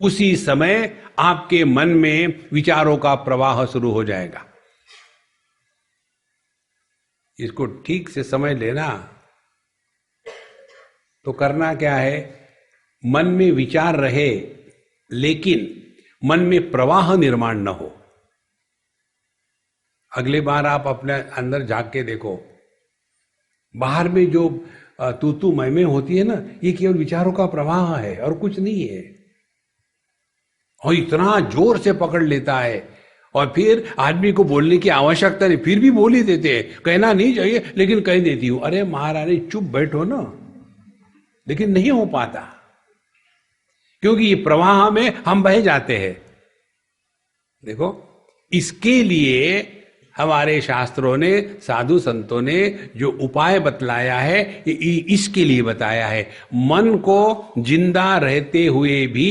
उसी समय आपके मन में विचारों का प्रवाह शुरू हो जाएगा। इसको ठीक से समझ लेना। तो करना क्या है, मन में विचार रहे लेकिन मन में प्रवाह निर्माण न हो। अगली बार आप अपने अंदर झांक के देखो, बाहर में जो तू मैं होती है ना, ये केवल विचारों का प्रवाह है और कुछ नहीं है। और इतना जोर से पकड़ लेता है, और फिर आदमी को बोलने की आवश्यकता नहीं, फिर भी बोल ही देते हैं। कहना नहीं चाहिए लेकिन कह देती हूं। अरे महारानी चुप बैठो ना, लेकिन नहीं हो पाता, क्योंकि ये प्रवाह में हम बह जाते हैं। देखो, इसके लिए हमारे शास्त्रों ने, साधु संतों ने जो उपाय बतलाया है, इसके लिए बताया है। मन को जिंदा रहते हुए भी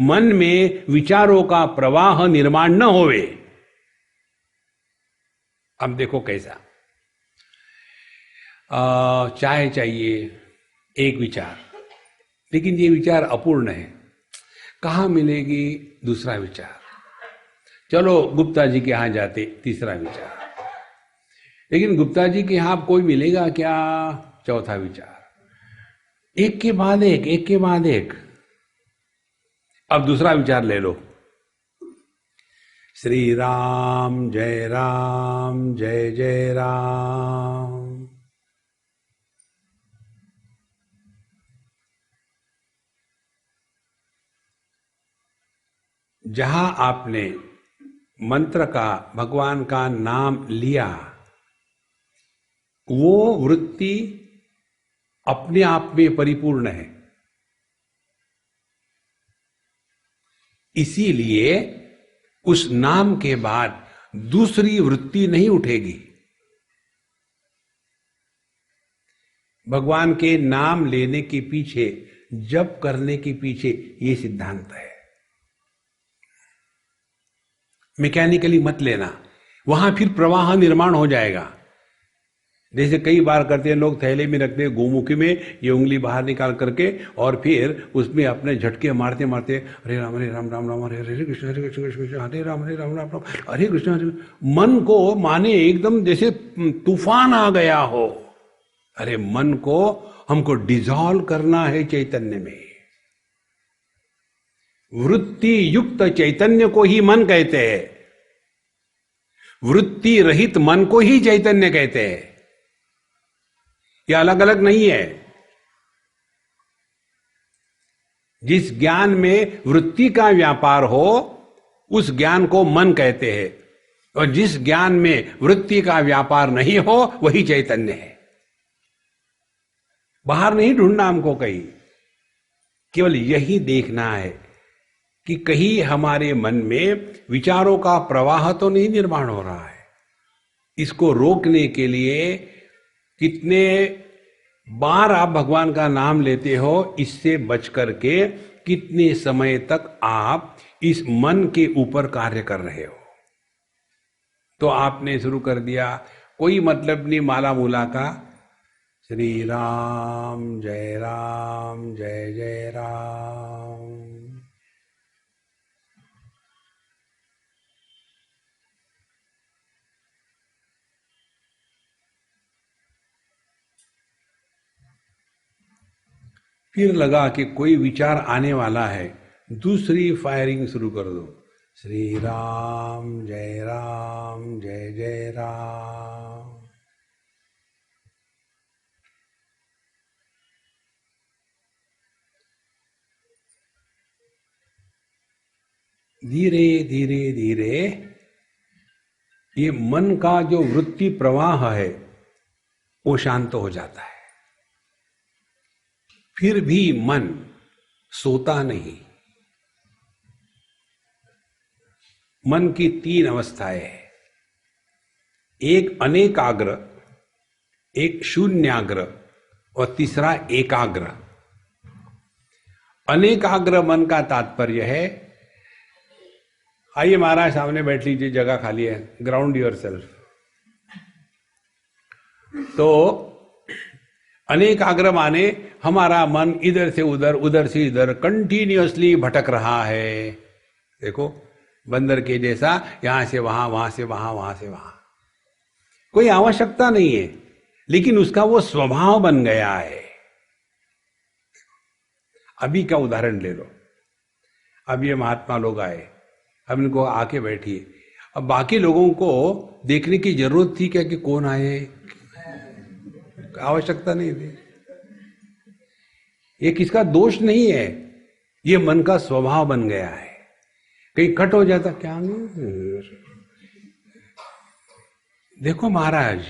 मन में विचारों का प्रवाह निर्माण न होवे। अब देखो कैसा, चाय चाहिए, एक विचार, लेकिन ये विचार अपूर्ण है, कहाँ मिलेगी, दूसरा विचार। चलो गुप्ता जी के यहां जाते, तीसरा विचार, लेकिन गुप्ता जी के यहां कोई मिलेगा क्या, चौथा विचार। एक के बाद एक, एक के बाद एक। अब दूसरा विचार ले लो, श्री राम जय जय राम। जहां आपने मंत्र का, भगवान का नाम लिया, वो वृत्ति अपने आप में परिपूर्ण है। इसीलिए उस नाम के बाद दूसरी वृत्ति नहीं उठेगी। भगवान के नाम लेने के पीछे, जप करने के पीछे ये सिद्धांत है। मैकेनिकली मत लेना, वहां फिर प्रवाह निर्माण हो जाएगा। जैसे कई बार करते हैं लोग, थैले में रखते हैं, गोमुखी में ये उंगली बाहर निकाल करके, और फिर उसमें अपने झटके मारते मारते हरे राम राम राम हरे कृष्ण कृष्ण हरे राम राम राम हरे कृष्ण हरे। मन को माने एकदम जैसे तूफान आ गया हो। अरे मन को हमको डिसॉल्व करना है चैतन्य में। वृत्ति युक्त चैतन्य को ही मन कहते हैं, वृत्ति रहित मन को ही चैतन्य कहते हैं। यह अलग अलग नहीं है। जिस ज्ञान में वृत्ति का व्यापार हो, उस ज्ञान को मन कहते हैं, और जिस ज्ञान में वृत्ति का व्यापार नहीं हो वही चैतन्य है। बाहर नहीं ढूंढना हमको कहीं, केवल यही देखना है कि कहीं हमारे मन में विचारों का प्रवाह तो नहीं निर्माण हो रहा है। इसको रोकने के लिए कितने बार आप भगवान का नाम लेते हो, इससे बच करके कितने समय तक आप इस मन के ऊपर कार्य कर रहे हो। तो आपने शुरू कर दिया, कोई मतलब नहीं माला मूला का, श्री राम जय जय राम। फिर लगा कि कोई विचार आने वाला है, दूसरी फायरिंग शुरू कर दो, श्री राम जय जय राम। धीरे धीरे धीरे ये मन का जो वृत्ति प्रवाह है वो शांत हो जाता है। फिर भी मन सोता नहीं। मन की तीन अवस्थाएं हैं, एक अनेकाग्र, एक शून्याग्र और तीसरा एकाग्र। अनेकाग्र मन का तात्पर्य है, आइए महाराज सामने बैठ लीजिए, जगह खाली है, ग्राउंड योरसेल्फ। तो अनेकाग्र माने हमारा मन इधर से उधर, उधर से इधर कंटिन्यूअसली भटक रहा है। देखो बंदर के जैसा, यहां से वहां, वहां से वहां, वहां से वहां। कोई आवश्यकता नहीं है, लेकिन उसका वो स्वभाव बन गया है। अभी का उदाहरण ले लो, अब ये महात्मा लोग आए, अब इनको आके बैठिए। अब बाकी लोगों को देखने की जरूरत थी क्या कि कौन आए? आवश्यकता नहीं थी। ये किसका दोष नहीं है, ये मन का स्वभाव बन गया है। कहीं कट हो जाता क्या नहीं। देखो महाराज,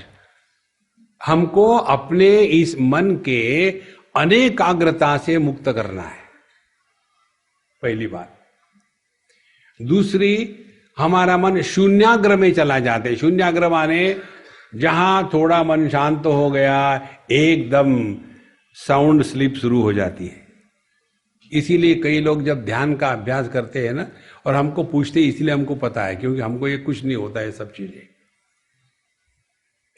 हमको अपने इस मन के अनेकाग्रता से मुक्त करना है, पहली बात। दूसरी, हमारा मन शून्याग्र में चला जाता है। शून्याग्र माने जहां थोड़ा मन शांत हो गया, एकदम साउंड स्लीप शुरू हो जाती है। इसीलिए कई लोग जब ध्यान का अभ्यास करते हैं ना, और हमको पूछते हैं, इसीलिए हमको पता है, क्योंकि हमको ये कुछ नहीं होता है सब चीजें।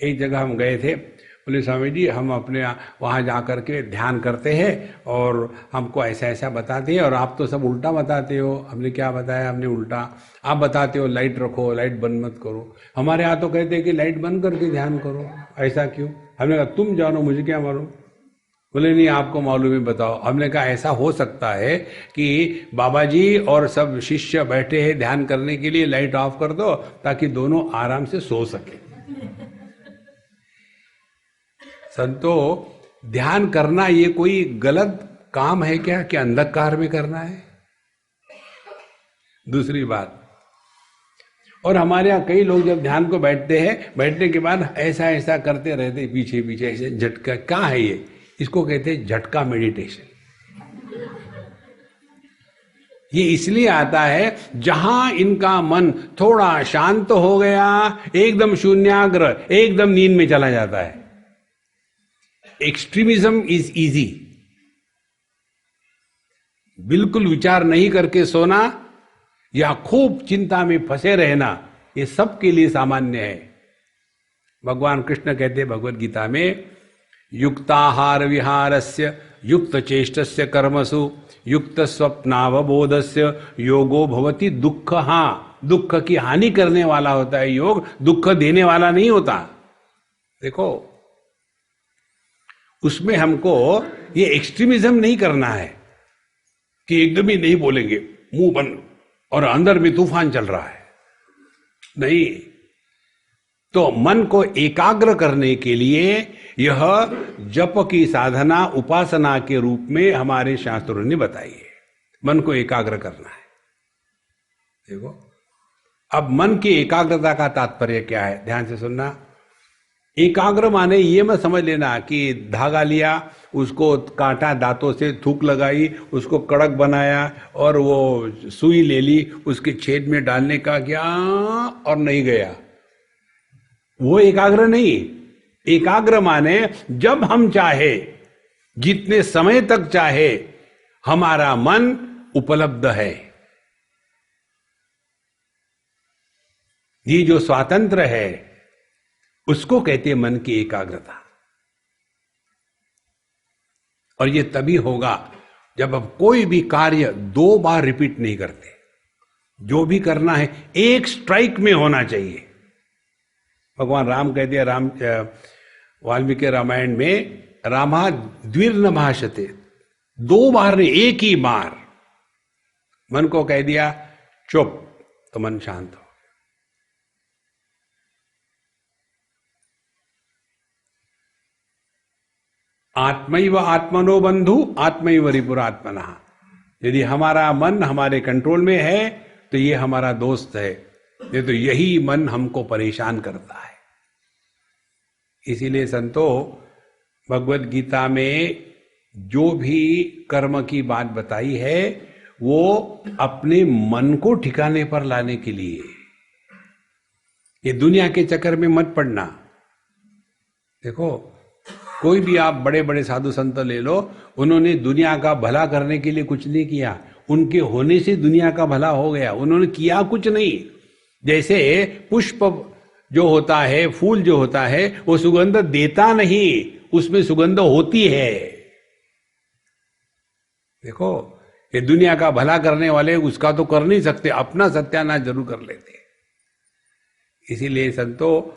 एक जगह हम गए थे, बोले स्वामी जी हम अपने वहाँ जा कर के ध्यान करते हैं और हमको ऐसा ऐसा बताते हैं, और आप तो सब उल्टा बताते हो। हमने क्या बताया? हमने उल्टा, आप बताते हो लाइट रखो, लाइट बंद मत करो। हमारे यहाँ तो कहते हैं कि लाइट बंद करके ध्यान करो। ऐसा क्यों? हमने कहा तुम जानो, मुझे क्या मालूम। बोले नहीं आपको मालूम है, बताओ। हमने कहा ऐसा हो सकता है कि बाबा जी और सब शिष्य बैठे हैं ध्यान करने के लिए, लाइट ऑफ कर दो ताकि दोनों आराम से सो सके। संतो, ध्यान करना ये कोई गलत काम है क्या कि अंधकार में करना है? दूसरी बात, और हमारे यहाँ कई लोग जब ध्यान को बैठते हैं, बैठने के बाद ऐसा ऐसा करते रहते पीछे पीछे, ऐसे झटका। क्या है ये? इसको कहते हैं झटका मेडिटेशन। ये इसलिए आता है जहां इनका मन थोड़ा शांत हो गया, एकदम शून्याग्र, एकदम नींद में चला जाता है। Extremism is easy. बिल्कुल विचार नहीं करके सोना या खूब चिंता में फंसे रहना, ये सबके लिए सामान्य है। भगवान कृष्ण कहते हैं भगवद गीता में, युक्ताहार विहारस्य युक्त चेष्टस्य कर्मसु युक्त स्वप्नावबोधस्य योगो भवति दुख। हाँ, दुख की हानि करने वाला होता है योग, दुख देने वाला नहीं होता। देखो, उसमें हमको ये एक्सट्रीमिज्म नहीं करना है कि एकदम ही नहीं बोलेंगे, मुंह बंद, और अंदर में तूफान चल रहा है। नहीं, तो मन को एकाग्र करने के लिए यह जप की साधना, उपासना के रूप में हमारे शास्त्रों ने बताई है। मन को एकाग्र करना है। देखो, अब मन की एकाग्रता का तात्पर्य क्या है, ध्यान से सुनना। एकाग्र माने ये मत समझ लेना कि धागा लिया, उसको काटा, दांतों से थूक लगाई, उसको कड़क बनाया और वो सुई ले ली, उसके छेद में डालने का क्या और नहीं गया, वो एकाग्र नहीं। एकाग्र माने जब हम चाहे, जितने समय तक चाहे, हमारा मन उपलब्ध है। ये जो स्वातंत्र है उसको कहते हैं मन की एकाग्रता। और ये तभी होगा जब हम कोई भी कार्य 2 बार रिपीट नहीं करते। जो भी करना है एक स्ट्राइक में होना चाहिए। भगवान राम कहते हैं, राम वाल्मीकि रामायण में, रामा द्विर्न भाषते, 2 बार ने, एक ही बार मन को कह दिया चुप, तो मन शांत हो। आत्मैव आत्मनो बंधु आत्मैव रिपुरात्मना। यदि हमारा मन हमारे कंट्रोल में है तो ये हमारा दोस्त है, ये तो यही मन हमको परेशान करता है। इसीलिए संतो, भगवत गीता में जो भी कर्म की बात बताई है वो अपने मन को ठिकाने पर लाने के लिए। ये दुनिया के चक्कर में मत पड़ना। देखो, कोई भी आप बड़े बड़े साधु संत ले लो, उन्होंने दुनिया का भला करने के लिए कुछ नहीं किया। उनके होने से दुनिया का भला हो गया, उन्होंने किया कुछ नहीं। जैसे पुष्प जो होता है, फूल जो होता है, वो सुगंध देता नहीं, उसमें सुगंध होती है। देखो, ये दुनिया का भला करने वाले उसका तो कर नहीं सकते, अपना सत्यानाश जरूर कर लेते। इसीलिए संतो,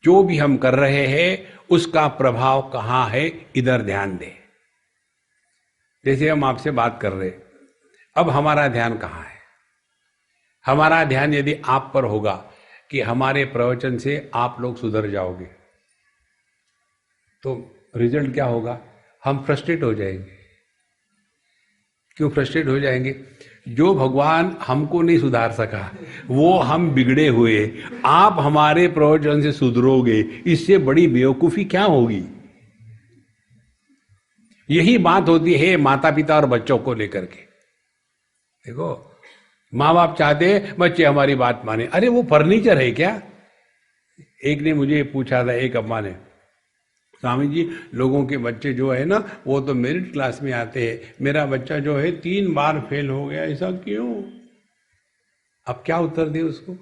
जो भी हम कर रहे हैं उसका प्रभाव कहां है, इधर ध्यान दें। जैसे हम आपसे बात कर रहे, अब हमारा ध्यान कहां है? हमारा ध्यान यदि आप पर होगा कि हमारे प्रवचन से आप लोग सुधर जाओगे, तो रिजल्ट क्या होगा? हम फ्रस्ट्रेट हो जाएंगे। क्यों फ्रस्ट्रेट हो जाएंगे? जो भगवान हमको नहीं सुधार सका, वो हम बिगड़े हुए, आप हमारे प्रवचन से सुधरोगे, इससे बड़ी बेवकूफी क्या होगी? यही बात होती है माता पिता और बच्चों को लेकर के। देखो, माँ बाप चाहते हैं बच्चे हमारी बात माने। अरे वो फर्नीचर है क्या? एक ने मुझे पूछा था, एक अम्मा ने, स्वामी जी, लोगों के बच्चे जो है ना वो तो मेरिट क्लास में आते हैं, मेरा बच्चा जो है 3 बार फेल हो गया, ऐसा क्यों? अब क्या उत्तर दे उसको?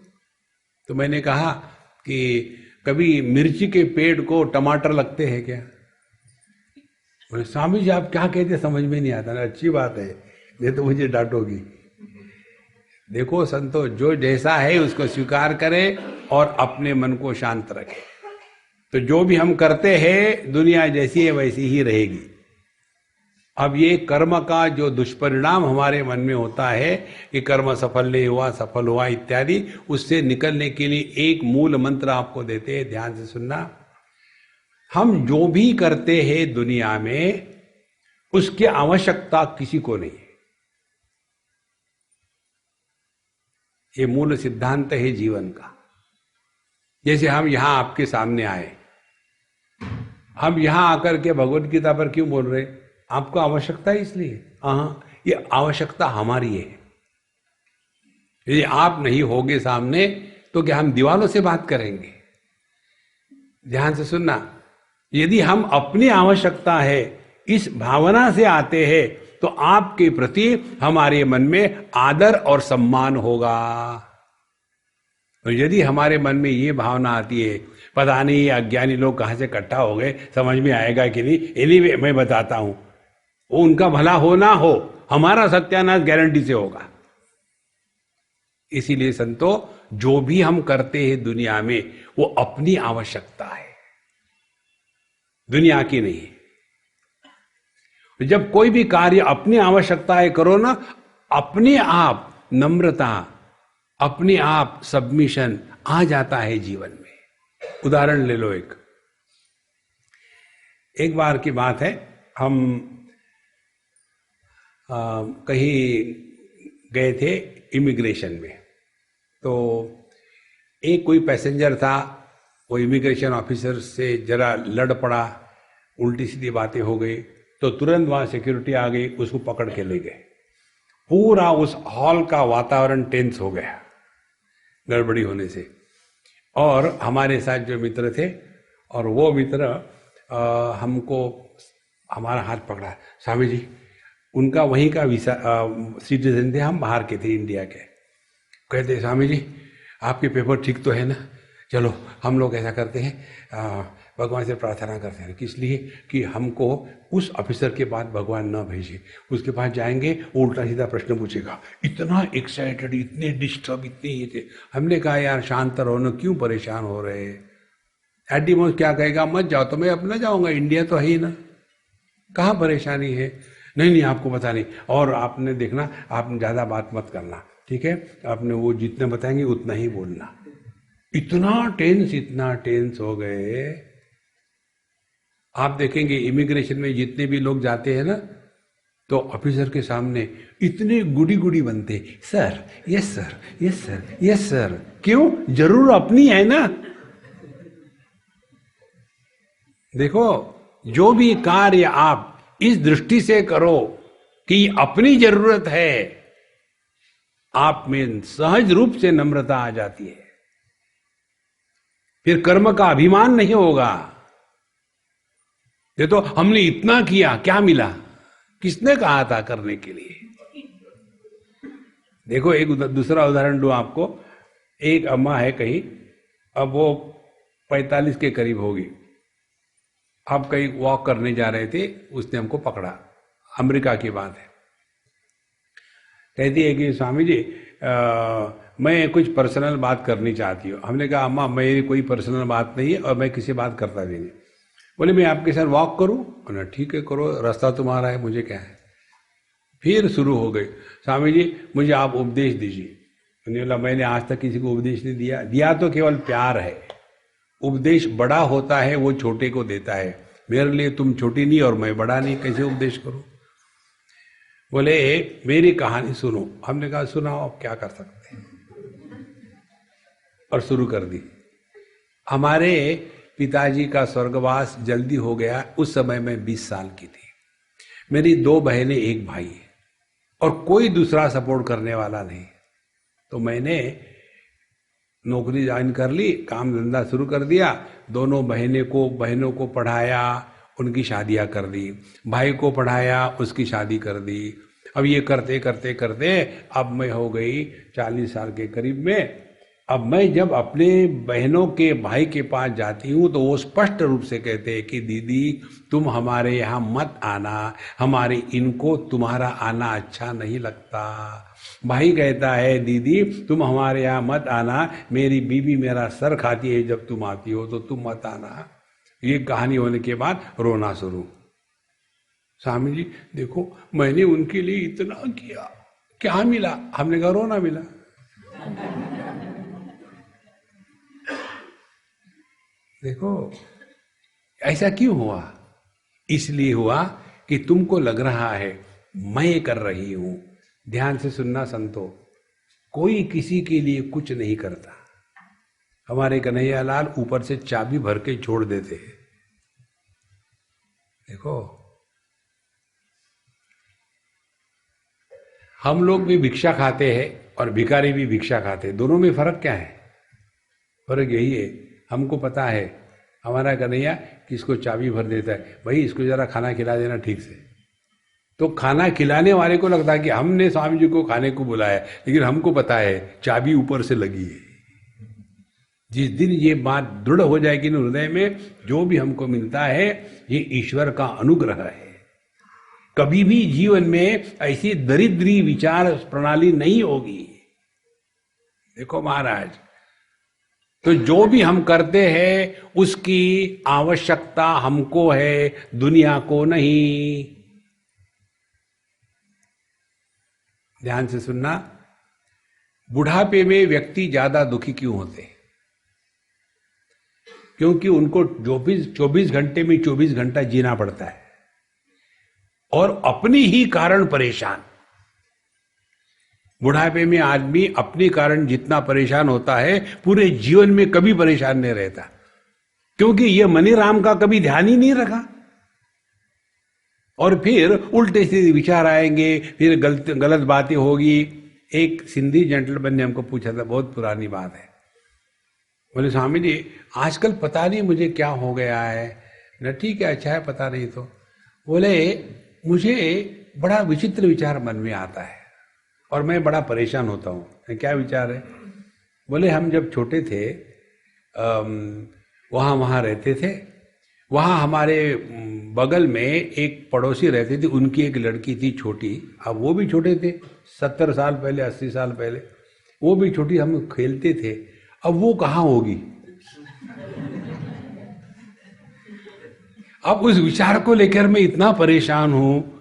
तो मैंने कहा कि कभी मिर्ची के पेड़ को टमाटर लगते हैं क्या? बोले स्वामी जी आप क्या कहते, समझ में नहीं आता ना। अच्छी बात है, ये तो मुझे डांटोगी। देखो संतो, जो जैसा है उसको स्वीकार करे और अपने मन को शांत रखे, तो जो भी हम करते हैं दुनिया जैसी है वैसी ही रहेगी। अब ये कर्म का जो दुष्परिणाम हमारे मन में होता है कि कर्म सफल नहीं हुआ, सफल हुआ इत्यादि, उससे निकलने के लिए एक मूल मंत्र आपको देते हैं, ध्यान से सुनना। हम जो भी करते हैं दुनिया में उसकी आवश्यकता किसी को नहीं है। ये मूल सिद्धांत है जीवन का। जैसे हम यहां आपके सामने आए, हम यहां आकर के भगवत गीता पर क्यों बोल रहे? आपको आवश्यकता है इसलिए? हाँ, ये आवश्यकता हमारी है। यदि आप नहीं होगे सामने तो क्या हम दीवारों से बात करेंगे? ध्यान से सुनना, यदि हम अपनी आवश्यकता है इस भावना से आते हैं तो आपके प्रति हमारे मन में आदर और सम्मान होगा। और यदि हमारे मन में ये भावना आती है, पता नहीं ये अज्ञानी लोग कहां से इकट्ठा हो गए, समझ में आएगा कि नहीं, एनीवे मैं बताता हूं, वो उनका भला हो ना हो, हमारा सत्यानाश गारंटी से होगा। इसीलिए संतो, जो भी हम करते हैं दुनिया में वो अपनी आवश्यकता है, दुनिया की नहीं। जब कोई भी कार्य अपनी आवश्यकताएं करो ना, अपने आप नम्रता, अपने आप सबमिशन आ जाता है जीवन में। उदाहरण ले लो, एक बार की बात है, हम कहीं गए थे इमिग्रेशन में, तो एक कोई पैसेंजर था, वो इमिग्रेशन ऑफिसर से जरा लड़ पड़ा, उल्टी सीधी बातें हो गई, तो तुरंत वहां सिक्योरिटी आ गई, उसको पकड़ के ले गए। पूरा उस हॉल का वातावरण टेंस हो गया गड़बड़ी होने से। और हमारे साथ जो मित्र थे, और वो मित्र हमको हमारा हाथ पकड़ा, स्वामी जी, उनका वहीं का वीसा सिटीजन थे, हम बाहर के थे, इंडिया के। कहते स्वामी जी आपके पेपर ठीक तो है ना, चलो हम लोग ऐसा करते हैं, भगवान से प्रार्थना करते हैं, किस लिए कि हमको उस ऑफिसर के बाद भगवान न भेजे, उसके पास जाएंगे उल्टा सीधा प्रश्न पूछेगा। इतना एक्साइटेड, इतने डिस्टर्ब, इतने ये थे। हमने कहा यार शांत रहो ना, क्यों परेशान हो रहे हैं, एडी मोस्ट क्या कहेगा, मत जाओ तो मैं अपना जाऊंगा, इंडिया तो है ही ना, कहाँ परेशानी है। नहीं नहीं आपको पता नहीं, और आपने देखना, आप ज़्यादा बात मत करना, ठीक है, आपने वो जितना बताएंगे उतना ही बोलना। इतना टेंस हो गए। आप देखेंगे इमिग्रेशन में जितने भी लोग जाते हैं ना, तो ऑफिसर के सामने इतने गुडी गुडी बनते, sir yes sir yes sir yes sir. क्यों? जरूर अपनी है ना। देखो, जो भी कार्य आप इस दृष्टि से करो कि अपनी जरूरत है, आप में सहज रूप से नम्रता आ जाती है, फिर कर्म का अभिमान नहीं होगा। ये तो हमने इतना किया, क्या मिला, किसने कहा था करने के लिए। देखो एक दूसरा उदाहरण दूं आपको। एक अम्मा है कहीं, अब वो 45 के करीब होगी, आप कहीं वॉक करने जा रहे थे, उसने हमको पकड़ा, अमेरिका की बात है। कहती है कि स्वामी जी मैं कुछ पर्सनल बात करनी चाहती हूँ। हमने कहा अम्मा मेरी कोई पर्सनल बात नहीं है और मैं किसी बात करता भी नहीं। बोले मैं आपके साथ वॉक करूँ? बोला ठीक है करो, रास्ता तुम्हारा है, मुझे क्या है। फिर शुरू हो गई, स्वामी जी मुझे आप उपदेश दीजिए। बोला मैंने आज तक किसी को उपदेश नहीं दिया, दिया तो केवल प्यार है। उपदेश बड़ा होता है वो छोटे को देता है, मेरे लिए तुम छोटी नहीं और मैं बड़ा नहीं, कैसे उपदेश करूं। बोले मेरी कहानी सुनो। हमने कहा सुनाओ, अब क्या कर सकते हैं, और शुरू कर दी। हमारे पिताजी का स्वर्गवास जल्दी हो गया, उस समय मैं 20 साल की थी। मेरी 2 बहनें 1 भाई, और कोई दूसरा सपोर्ट करने वाला नहीं। तो मैंने नौकरी ज्वाइन कर ली, काम धंधा शुरू कर दिया, दोनों बहनों को पढ़ाया, उनकी शादियां कर दी, भाई को पढ़ाया, उसकी शादी कर दी। अब ये करते करते करते अब मैं हो गई 40 साल के करीब में। अब मैं जब अपने बहनों के भाई के पास जाती हूँ तो वो स्पष्ट रूप से कहते हैं कि दीदी तुम हमारे यहाँ मत आना, हमारे इनको तुम्हारा आना अच्छा नहीं लगता। भाई कहता है दीदी तुम हमारे यहाँ मत आना, मेरी बीवी मेरा सर खाती है जब तुम आती हो, तो तुम मत आना। ये कहानी होने के बाद रोना शुरू। स्वामी जी देखो मैंने उनके लिए इतना किया, क्या मिला? हमने कहा रोना मिला। देखो ऐसा क्यों हुआ? इसलिए हुआ कि तुमको लग रहा है मैं कर रही हूं। ध्यान से सुनना संतो, कोई किसी के लिए कुछ नहीं करता। हमारे कन्हैया लाल ऊपर से चाबी भर के छोड़ देते हैं। देखो हम लोग भी भिक्षा खाते हैं और भिखारी भी भिक्षा खाते हैं, दोनों में फर्क क्या है? फर्क यही है, हमको पता है हमारा कन्हैया किसको चाबी भर देता है, भाई इसको जरा खाना खिला देना ठीक से। तो खाना खिलाने वाले को लगता है कि हमने स्वामी जी को खाने को बुलाया, लेकिन हमको पता है चाबी ऊपर से लगी है। जिस दिन ये बात दृढ़ हो जाएगी ना हृदय में, जो भी हमको मिलता है ये ईश्वर का अनुग्रह है। कभी भी जीवन में ऐसी दरिद्री विचार प्रणाली नहीं होगी। देखो महाराज, तो जो भी हम करते हैं उसकी आवश्यकता हमको है, दुनिया को नहीं। ध्यान से सुनना, बुढ़ापे में व्यक्ति ज्यादा दुखी क्यों होते हैं? क्योंकि उनको 24 घंटे में 24 घंटा जीना पड़ता है और अपनी ही कारण परेशान। बुढ़ापे में आदमी अपने कारण जितना परेशान होता है पूरे जीवन में कभी परेशान नहीं रहता, क्योंकि ये मनी राम का कभी ध्यान ही नहीं रखा। और फिर उल्टे सीधे विचार आएंगे, फिर गलत बातें होगी। एक सिंधी जेंटलमैन ने हमको पूछा था, बहुत पुरानी बात है, बोले स्वामी जी आजकल पता नहीं मुझे क्या हो गया है ना। ठीक है, अच्छा है, पता नहीं तो। बोले मुझे बड़ा विचित्र विचार मन में आता है और मैं बड़ा परेशान होता हूँ। क्या विचार है? बोले हम जब छोटे थे वहाँ रहते थे, वहाँ हमारे बगल में एक पड़ोसी रहती थी, उनकी एक लड़की थी छोटी। अब वो भी छोटे थे, 70 साल पहले, 80 साल पहले, वो भी छोटी, हम खेलते थे। अब वो कहाँ होगी? अब उस विचार को लेकर मैं इतना परेशान हूँ।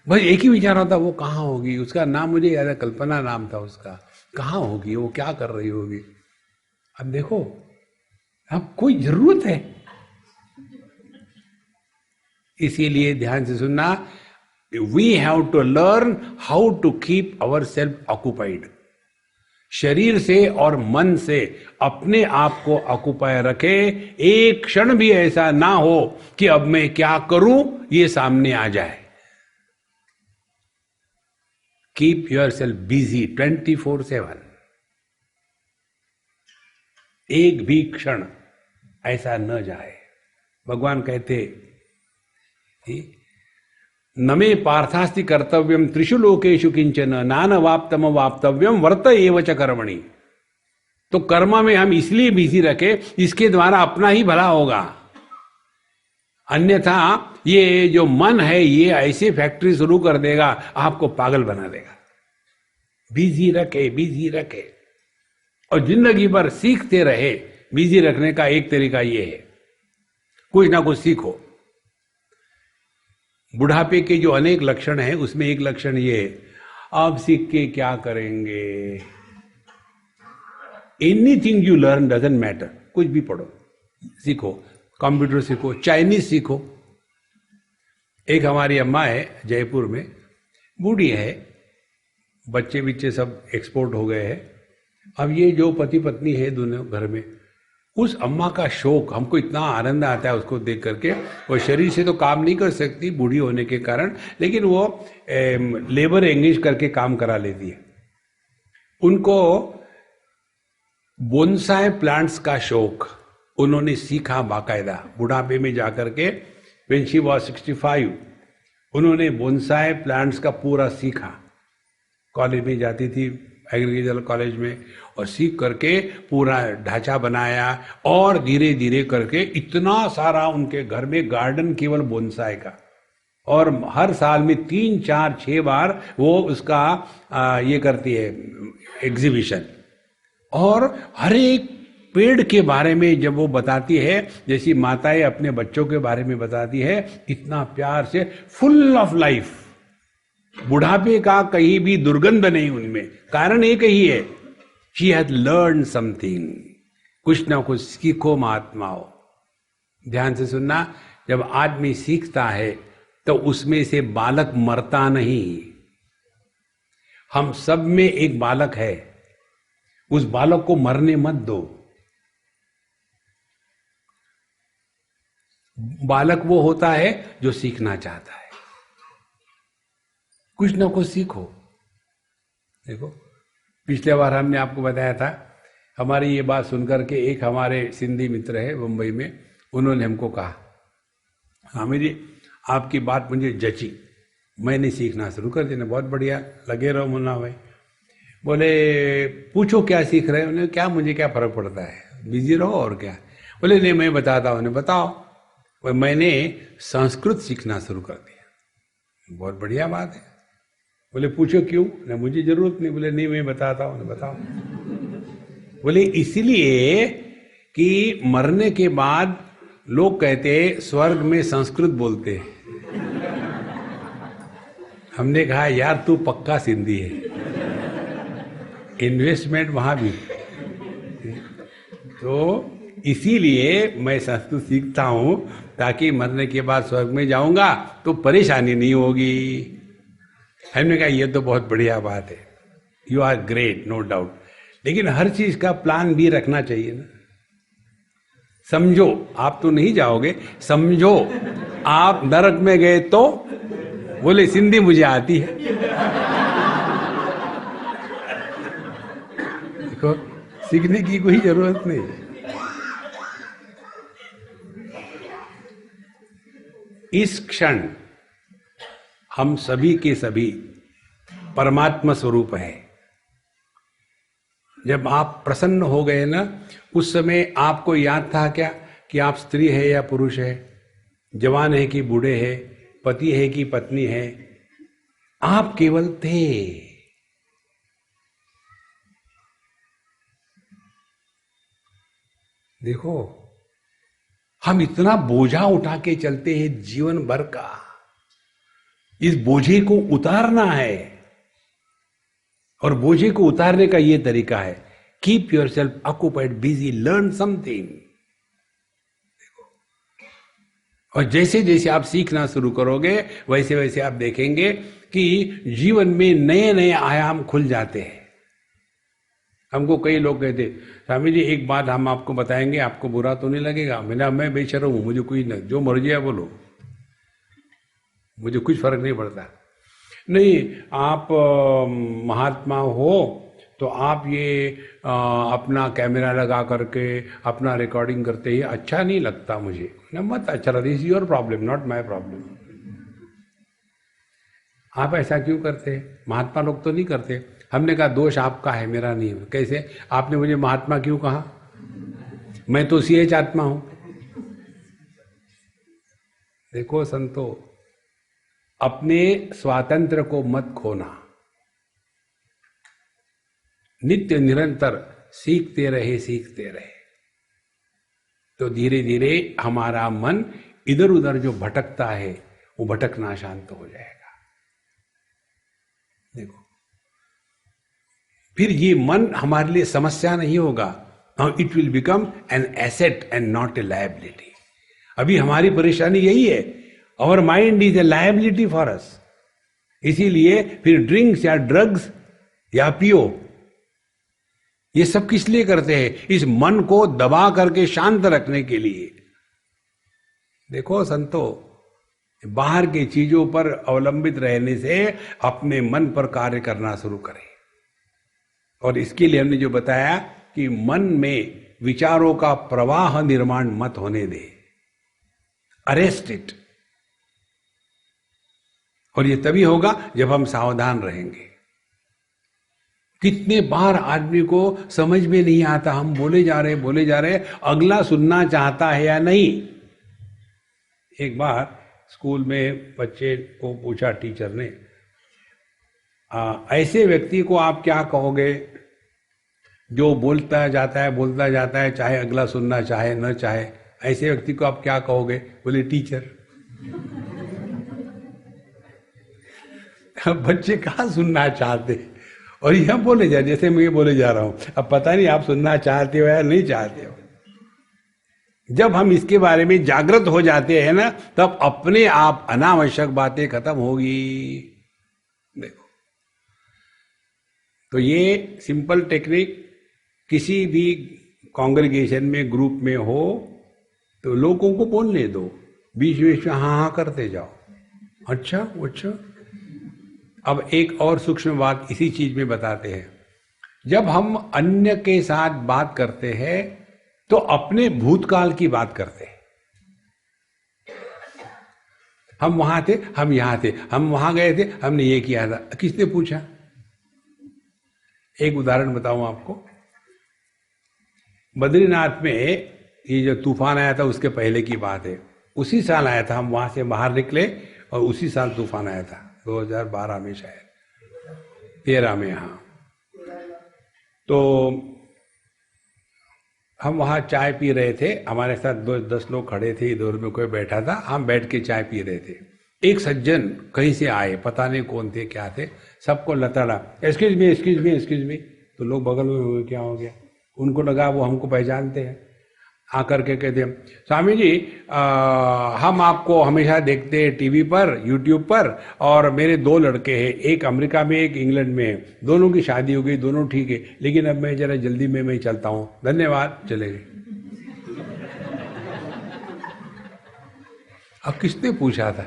बस एक ही विचार होता, वो कहाँ होगी? उसका नाम मुझे याद है, कल्पना नाम था उसका। कहाँ होगी वो, क्या कर रही होगी? अब देखो, अब कोई जरूरत है? इसीलिए ध्यान से सुनना, we have to learn how to keep our self occupied. शरीर से और मन से अपने आप को ऑक्युपाई रखे। एक क्षण भी ऐसा ना हो कि अब मैं क्या करूं ये सामने आ जाए। Keep your self busy 24/7। एक भी क्षण ऐसा न जाए। भगवान कहते न मे पार्थास्ति कर्तव्यम त्रिषु लोकेषु किंचन नान वाप्तम वाप्तव्यम वर्त एव च कर्मणि। तो कर्म में हम इसलिए बिजी रखे, इसके द्वारा अपना ही भला होगा। अन्यथा ये जो मन है ये ऐसी फैक्ट्री शुरू कर देगा, आपको पागल बना देगा। बिजी रखे, बिजी रखे, और जिंदगी भर सीखते रहे। बिजी रखने का एक तरीका ये है, कुछ ना कुछ सीखो। बुढ़ापे के जो अनेक लक्षण हैं उसमें एक लक्षण ये है, आप सीख के क्या करेंगे? Anything you learn doesn't matter. कुछ भी पढ़ो, सीखो, कंप्यूटर सीखो, चाइनीज सीखो। एक हमारी अम्मा है जयपुर में, बूढ़ी है, बच्चे बिच्चे सब एक्सपोर्ट हो गए हैं। अब ये जो पति पत्नी है दोनों घर में, उस अम्मा का शौक, हमको इतना आनंद आता है उसको देख करके। वो शरीर से तो काम नहीं कर सकती बूढ़ी होने के कारण, लेकिन वो लेबर एंगेज करके काम करा लेती है। उनको बोनसाई प्लांट्स का शौक उन्होंने सीखा बाकायदा। बुढ़ापे में जाकर के व्हेन शी वाज 65 उन्होंने बोनसाई प्लांट्स का पूरा सीखा। कॉलेज में जाती थी, एग्रीकल्चर कॉलेज में, और सीख करके पूरा ढांचा बनाया, और धीरे धीरे करके इतना सारा उनके घर में गार्डन केवल बोनसाई का। और हर साल में 3, 4, 6 बार वो उसका ये करती है एग्जीबिशन। और हर एक पेड़ के बारे में जब वो बताती है, जैसी माताएं अपने बच्चों के बारे में बताती है, इतना प्यार से, फुल ऑफ लाइफ। बुढ़ापे का कहीं भी दुर्गंध नहीं उनमें। कारण एक ही है, शी हैज लर्न समथिंग। कुछ ना कुछ सीखो महात्माओं। ध्यान से सुनना, जब आदमी सीखता है तो उसमें से बालक मरता नहीं। हम सब में एक बालक है, उस बालक को मरने मत दो। बालक वो होता है जो सीखना चाहता है। कुछ ना कुछ सीखो। देखो, पिछले बार हमने आपको बताया था, हमारी ये बात सुनकर के एक हमारे सिंधी मित्र है मुंबई में, उन्होंने हमको कहा, स्वामी जी आपकी बात मुझे जची, मैंने सीखना शुरू कर दिया। बहुत बढ़िया, लगे रहो मुन्ना भाई। बोले पूछो क्या सीख रहे हो? उन्हें क्या, मुझे क्या फर्क पड़ता है, बिजी रहो और क्या। बोले नहीं मैं बताता हूँ। उन्हें बताओ। मैंने संस्कृत सीखना शुरू कर दिया। बहुत बढ़िया बात है। बोले पूछो क्यों? ना मुझे जरूरत नहीं। बोले नहीं मैं बताता हूँ। बताओ। बोले इसलिए कि मरने के बाद लोग कहते स्वर्ग में संस्कृत बोलते हैं। हमने कहा यार तू पक्का सिंधी है, इन्वेस्टमेंट वहां भी। तो इसीलिए मैं संस्कृत सीखता हूं ताकि मरने के बाद स्वर्ग में जाऊंगा तो परेशानी नहीं होगी। हमने कहा ये तो बहुत बढ़िया बात है। You are great, no doubt, लेकिन हर चीज का प्लान भी रखना चाहिए ना। समझो, आप तो नहीं जाओगे, समझो आप नरक में गए तो बोले सिंधी मुझे आती है। देखो, सीखने की कोई जरूरत नहीं। इस क्षण हम सभी के सभी परमात्मा स्वरूप है। जब आप प्रसन्न हो गए ना, उस समय आपको याद था क्या कि आप स्त्री है या पुरुष है, जवान है कि बूढ़े है, पति है कि पत्नी है? आप केवल थे। देखो, हम इतना बोझा उठा के चलते हैं जीवन भर का। इस बोझे को उतारना है, और बोझे को उतारने का यह तरीका है, keep your self occupied, busy, learn something. और जैसे जैसे आप सीखना शुरू करोगे, वैसे वैसे आप देखेंगे कि जीवन में नए नए आयाम खुल जाते हैं। हमको कई लोग कहते, स्वामी जी एक बात हम आपको बताएंगे, आपको बुरा तो नहीं लगेगा? मैं बेशर्म हूं, मुझे कोई न, जो मर्जी है बोलो, मुझे कुछ फर्क नहीं पड़ता। नहीं, आप महात्मा हो तो आप ये अपना कैमरा लगा करके अपना रिकॉर्डिंग करते ही अच्छा नहीं लगता मुझे। ना, मत अच्छा लगता, this your problem, not my problem. आप ऐसा क्यों करते हैं? महात्मा लोग तो नहीं करते। हमने कहा दोष आपका है, मेरा नहीं है। कैसे? आपने मुझे महात्मा क्यों कहा? मैं तो CH आत्मा हूं। देखो संतो, अपने स्वातंत्र को मत खोना। नित्य निरंतर सीखते रहे, तो धीरे धीरे हमारा मन इधर उधर जो भटकता है वो भटकना शांत हो जाएगा। देखो, फिर ये मन हमारे लिए समस्या नहीं होगा। It will become an asset and not a liability. अभी हमारी परेशानी यही है, our mind is a liability for us. इसीलिए फिर ड्रिंक्स या ड्रग्स या पियो, ये सब किस लिए करते हैं? इस मन को दबा करके शांत रखने के लिए। देखो संतो, बाहर की चीजों पर अवलंबित रहने से अपने मन पर कार्य करना शुरू करें। और इसके लिए हमने जो बताया कि मन में विचारों का प्रवाह निर्माण मत होने दे, अरेस्ट इट। और ये तभी होगा जब हम सावधान रहेंगे। कितने बार आदमी को समझ में नहीं आता, हम बोले जा रहे, अगला सुनना चाहता है या नहीं। एक बार स्कूल में बच्चे को पूछा टीचर ने, ऐसे व्यक्ति को आप क्या कहोगे जो बोलता जाता है, चाहे अगला सुनना चाहे न चाहे, ऐसे व्यक्ति को आप क्या कहोगे? बोले टीचर। अब बच्चे कहाँ सुनना चाहते, और यह बोले जा जैसे मैं बोले जा रहा हूं। अब पता नहीं आप सुनना चाहते हो या नहीं चाहते हो। जब हम इसके बारे में जागृत हो जाते हैं ना, तब अपने आप अनावश्यक बातें खत्म होगी। देखो, तो ये सिंपल टेक्निक किसी भी कांग्रेगेशन में, ग्रुप में हो तो लोगों को बोलने दो, बीच बीच में हाँ करते जाओ। अच्छा। अब एक और सूक्ष्म बात इसी चीज में बताते हैं। जब हम अन्य के साथ बात करते हैं तो अपने भूतकाल की बात करते हैं। हम वहां थे, हम यहां थे, हम वहां गए थे, हमने ये किया था, किसने पूछा? एक उदाहरण बताऊं आपको। बद्रीनाथ में ये जो तूफान आया था उसके पहले की बात है। उसी साल आया था, हम वहां से बाहर निकले और उसी साल तूफान आया था, 2012 में, शायद 13 में। हाँ, तो हम वहाँ चाय पी रहे थे, हमारे साथ 10 लोग खड़े थे, इधर में कोई बैठा था, हम बैठ के चाय पी रहे थे। एक सज्जन कहीं से आए, पता नहीं कौन थे क्या थे, सबको लताड़ा, एक्सक्यूज मी। तो लोग बगल में हुए, क्या हो गया? उनको लगा वो हमको पहचानते हैं। आकर के कहते हैं, स्वामी जी हम आपको हमेशा देखते हैं टीवी पर, यूट्यूब पर, और मेरे 2 लड़के हैं, एक अमेरिका में एक इंग्लैंड में है, दोनों की शादी हो गई, दोनों ठीक है, लेकिन अब मैं जरा जल्दी में मैं चलता हूँ, धन्यवाद, चले गए। अब किसने पूछा था?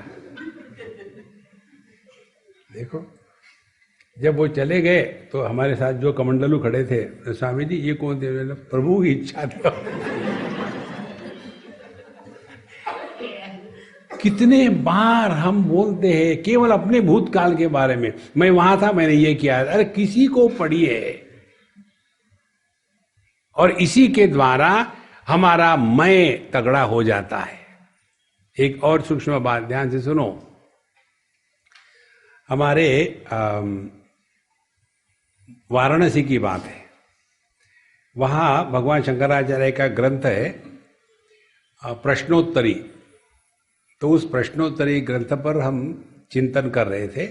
देखो, जब वो चले गए तो हमारे साथ जो कमंडलू खड़े थे, तो स्वामी जी ये कौन थे? प्रभु की इच्छा थी। कितने बार हम बोलते हैं केवल अपने भूतकाल के बारे में, मैं वहां था, मैंने ये किया। अरे किसी को पढ़िए, और इसी के द्वारा हमारा मैं तगड़ा हो जाता है। एक और सूक्ष्म बात ध्यान से सुनो। हमारे वाराणसी की बात है, वहां भगवान शंकराचार्य का ग्रंथ है प्रश्नोत्तरी। तो उस प्रश्नोत्तरी ग्रंथ पर हम चिंतन कर रहे थे।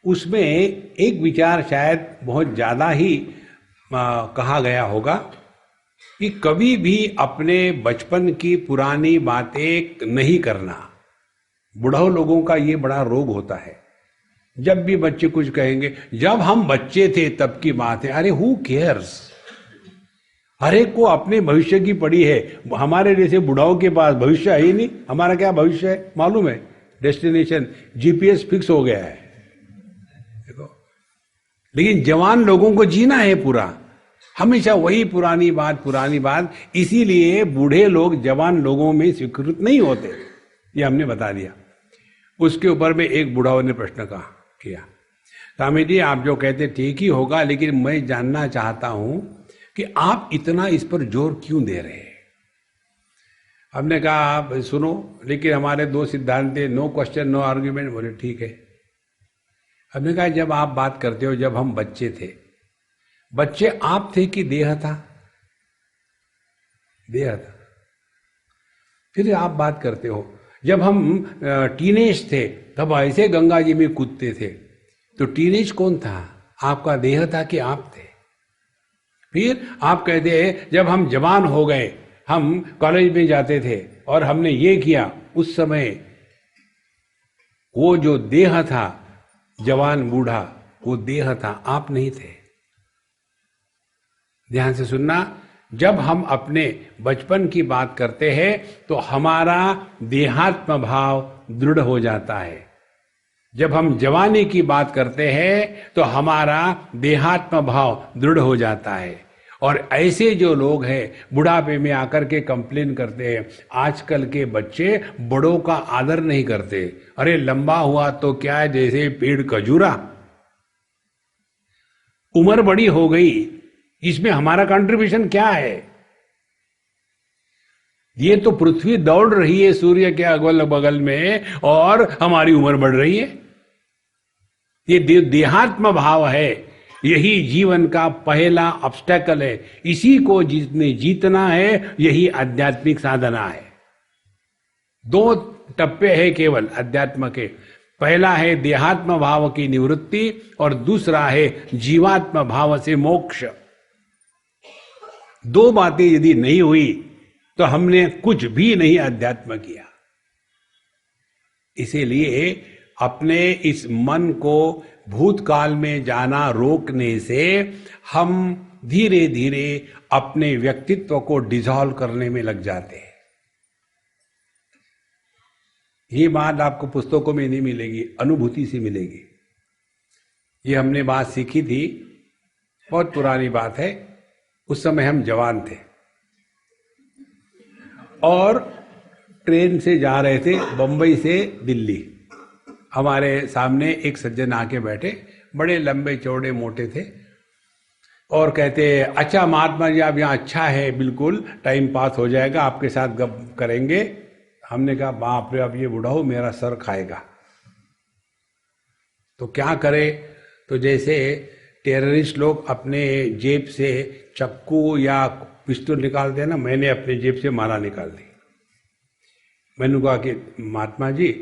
उसमें एक विचार शायद बहुत ज़्यादा ही कहा गया होगा कि कभी भी अपने बचपन की पुरानी बातें नहीं करना। बुढ़ाओ लोगों का ये बड़ा रोग होता है। जब भी बच्चे कुछ कहेंगे, जब हम बच्चे थे तब की बात है। अरे हु केयर्स? हर एक को अपने भविष्य की पड़ी है। हमारे जैसे बुढ़ाओं के पास भविष्य है ही नहीं। हमारा क्या भविष्य है मालूम है? डेस्टिनेशन जीपीएस फिक्स हो गया है, देखो। लेकिन जवान लोगों को जीना है पूरा, हमेशा वही पुरानी बात। इसीलिए बूढ़े लोग जवान लोगों में स्वीकृत नहीं होते, ये हमने बता दिया। उसके ऊपर में एक बुढ़ाओं ने प्रश्न किया, स्वामी जी आप जो कहते ठीक ही होगा, लेकिन मैं जानना चाहता हूं कि आप इतना इस पर जोर क्यों दे रहे हैं? हमने कहा आप सुनो, लेकिन हमारे 2 सिद्धांत थे, नो क्वेश्चन नो आर्ग्यूमेंट। बोले ठीक है। हमने कहा जब आप बात करते हो, जब हम बच्चे थे, बच्चे आप थे कि देह था? देह था। फिर आप बात करते हो जब हम टीनेज थे तब ऐसे गंगा जी में कूदते थे, तो टीनेज कौन था? आपका देह था कि आप थे? फिर आप कहते हैं जब हम जवान हो गए, हम कॉलेज में जाते थे और हमने ये किया, उस समय वो जो देह था, जवान बूढ़ा, वो देह था, आप नहीं थे। ध्यान से सुनना, जब हम अपने बचपन की बात करते हैं तो हमारा देहात्म भाव दृढ़ हो जाता है। जब हम जवानी की बात करते हैं तो हमारा देहात्म भाव दृढ़ हो जाता है। और ऐसे जो लोग हैं बुढ़ापे में आकर के कंप्लेन करते हैं, आजकल के बच्चे बड़ों का आदर नहीं करते। अरे लंबा हुआ तो क्या है, जैसे पेड़ खजूरा। उम्र बड़ी हो गई, इसमें हमारा कंट्रीब्यूशन क्या है? ये तो पृथ्वी दौड़ रही है सूर्य के अगल बगल में और हमारी उम्र बढ़ रही है। ये देहात्म भाव है, यही जीवन का पहला ऑब्स्टेकल है। इसी को जिसने जीतना है, यही आध्यात्मिक साधना है। 2 टप्पे हैं केवल अध्यात्म के। पहला है देहात्म भाव की निवृत्ति और दूसरा है जीवात्म भाव से मोक्ष। 2 बातें यदि नहीं हुई तो हमने कुछ भी नहीं अध्यात्म किया। इसीलिए अपने इस मन को भूतकाल में जाना रोकने से हम धीरे धीरे अपने व्यक्तित्व को डिसॉल्व करने में लग जाते हैं। ये बात आपको पुस्तकों में नहीं मिलेगी, अनुभूति से मिलेगी। ये हमने बात सीखी थी, बहुत पुरानी बात है। उस समय हम जवान थे और ट्रेन से जा रहे थे बंबई से दिल्ली। हमारे सामने एक सज्जन आके बैठे, बड़े लंबे चौड़े मोटे थे, और कहते अच्छा महात्मा जी आप यहाँ अच्छा है, बिल्कुल टाइम पास हो जाएगा, आपके साथ गप करेंगे। हमने कहा बाप रे, अब ये बूढ़ा हो मेरा सर खाएगा। तो क्या करे? तो जैसे टेररिस्ट लोग अपने जेब से चक्कू या पिस्तौल निकालते हैं ना, मैंने अपने जेब से माला निकाल दी। मैंने कहा कि महात्मा जी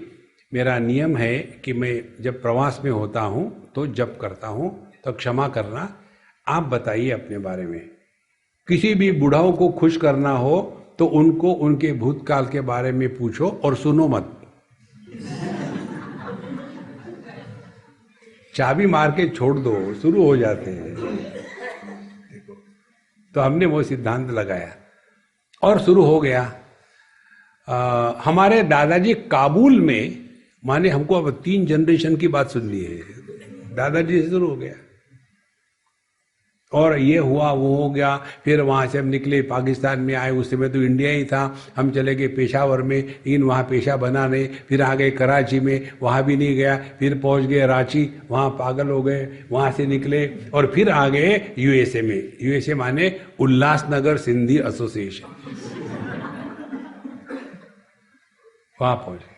मेरा नियम है कि मैं जब प्रवास में होता हूँ तो जप करता हूँ, तो क्षमा करना। आप बताइए अपने बारे में। किसी भी बुढ़ाओं को खुश करना हो तो उनको उनके भूतकाल के बारे में पूछो और सुनो मत। चाबी मार के छोड़ दो, शुरू हो जाते हैं। तो हमने वो सिद्धांत लगाया और शुरू हो गया। हमारे दादाजी काबुल में, माने हमको अब 3 जनरेशन की बात सुननी है, दादाजी से शुरू हो गया और ये हुआ वो हो गया। फिर वहां से हम निकले, पाकिस्तान में आए, उस समय तो इंडिया ही था। हम चले गए पेशावर में, लेकिन वहाँ पेशा बना नहीं। फिर आ गए कराची में, वहाँ भी नहीं गया। फिर पहुँच गए रांची, वहाँ पागल हो गए। वहाँ से निकले और फिर आ गए यूएसए में। यूएसए माने उल्लासनगर सिंधी एसोसिएशन, वहाँ पहुँचे।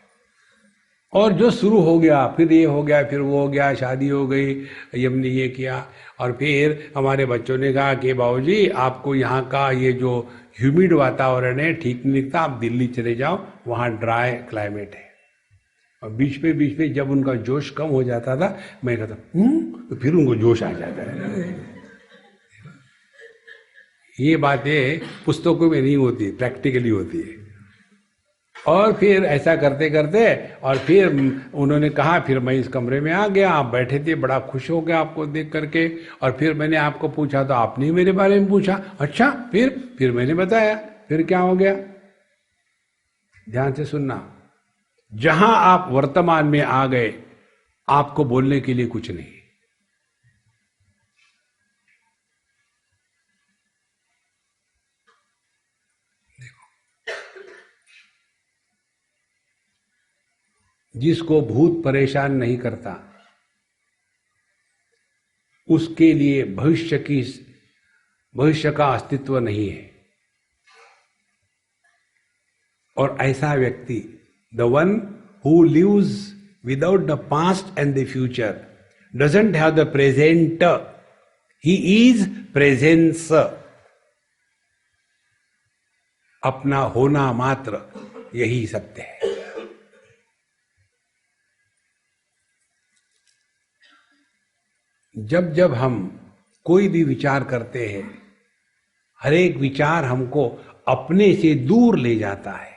और जो शुरू हो गया, फिर ये हो गया, फिर वो हो गया, शादी हो गई, हमने ये किया। और फिर हमारे बच्चों ने कहा कि बाबूजी आपको यहाँ का ये जो ह्यूमिड वातावरण है ठीक नहीं दिखता, आप दिल्ली चले जाओ, वहाँ ड्राई क्लाइमेट है। और बीच पे जब उनका जोश कम हो जाता था, मैं कहता तो फिर उनको जोश आ जाता है। ये बातें पुस्तकों में नहीं होती, प्रैक्टिकली होती है। और फिर ऐसा करते करते, और फिर उन्होंने कहा, फिर मैं इस कमरे में आ गया, आप बैठे थे, बड़ा खुश हो गया आपको देख करके। और फिर मैंने आपको पूछा तो आपने मेरे बारे में पूछा। अच्छा, फिर मैंने बताया। फिर क्या हो गया, ध्यान से सुनना। जहां आप वर्तमान में आ गए, आपको बोलने के लिए कुछ नहीं। जिसको भूत परेशान नहीं करता, उसके लिए भविष्य का अस्तित्व नहीं है। और ऐसा व्यक्ति, the one who lives without the past and the future, doesn't have the present, he is presence. अपना होना मात्र, यही सत्य है। जब जब हम कोई भी विचार करते हैं, हर एक विचार हमको अपने से दूर ले जाता है।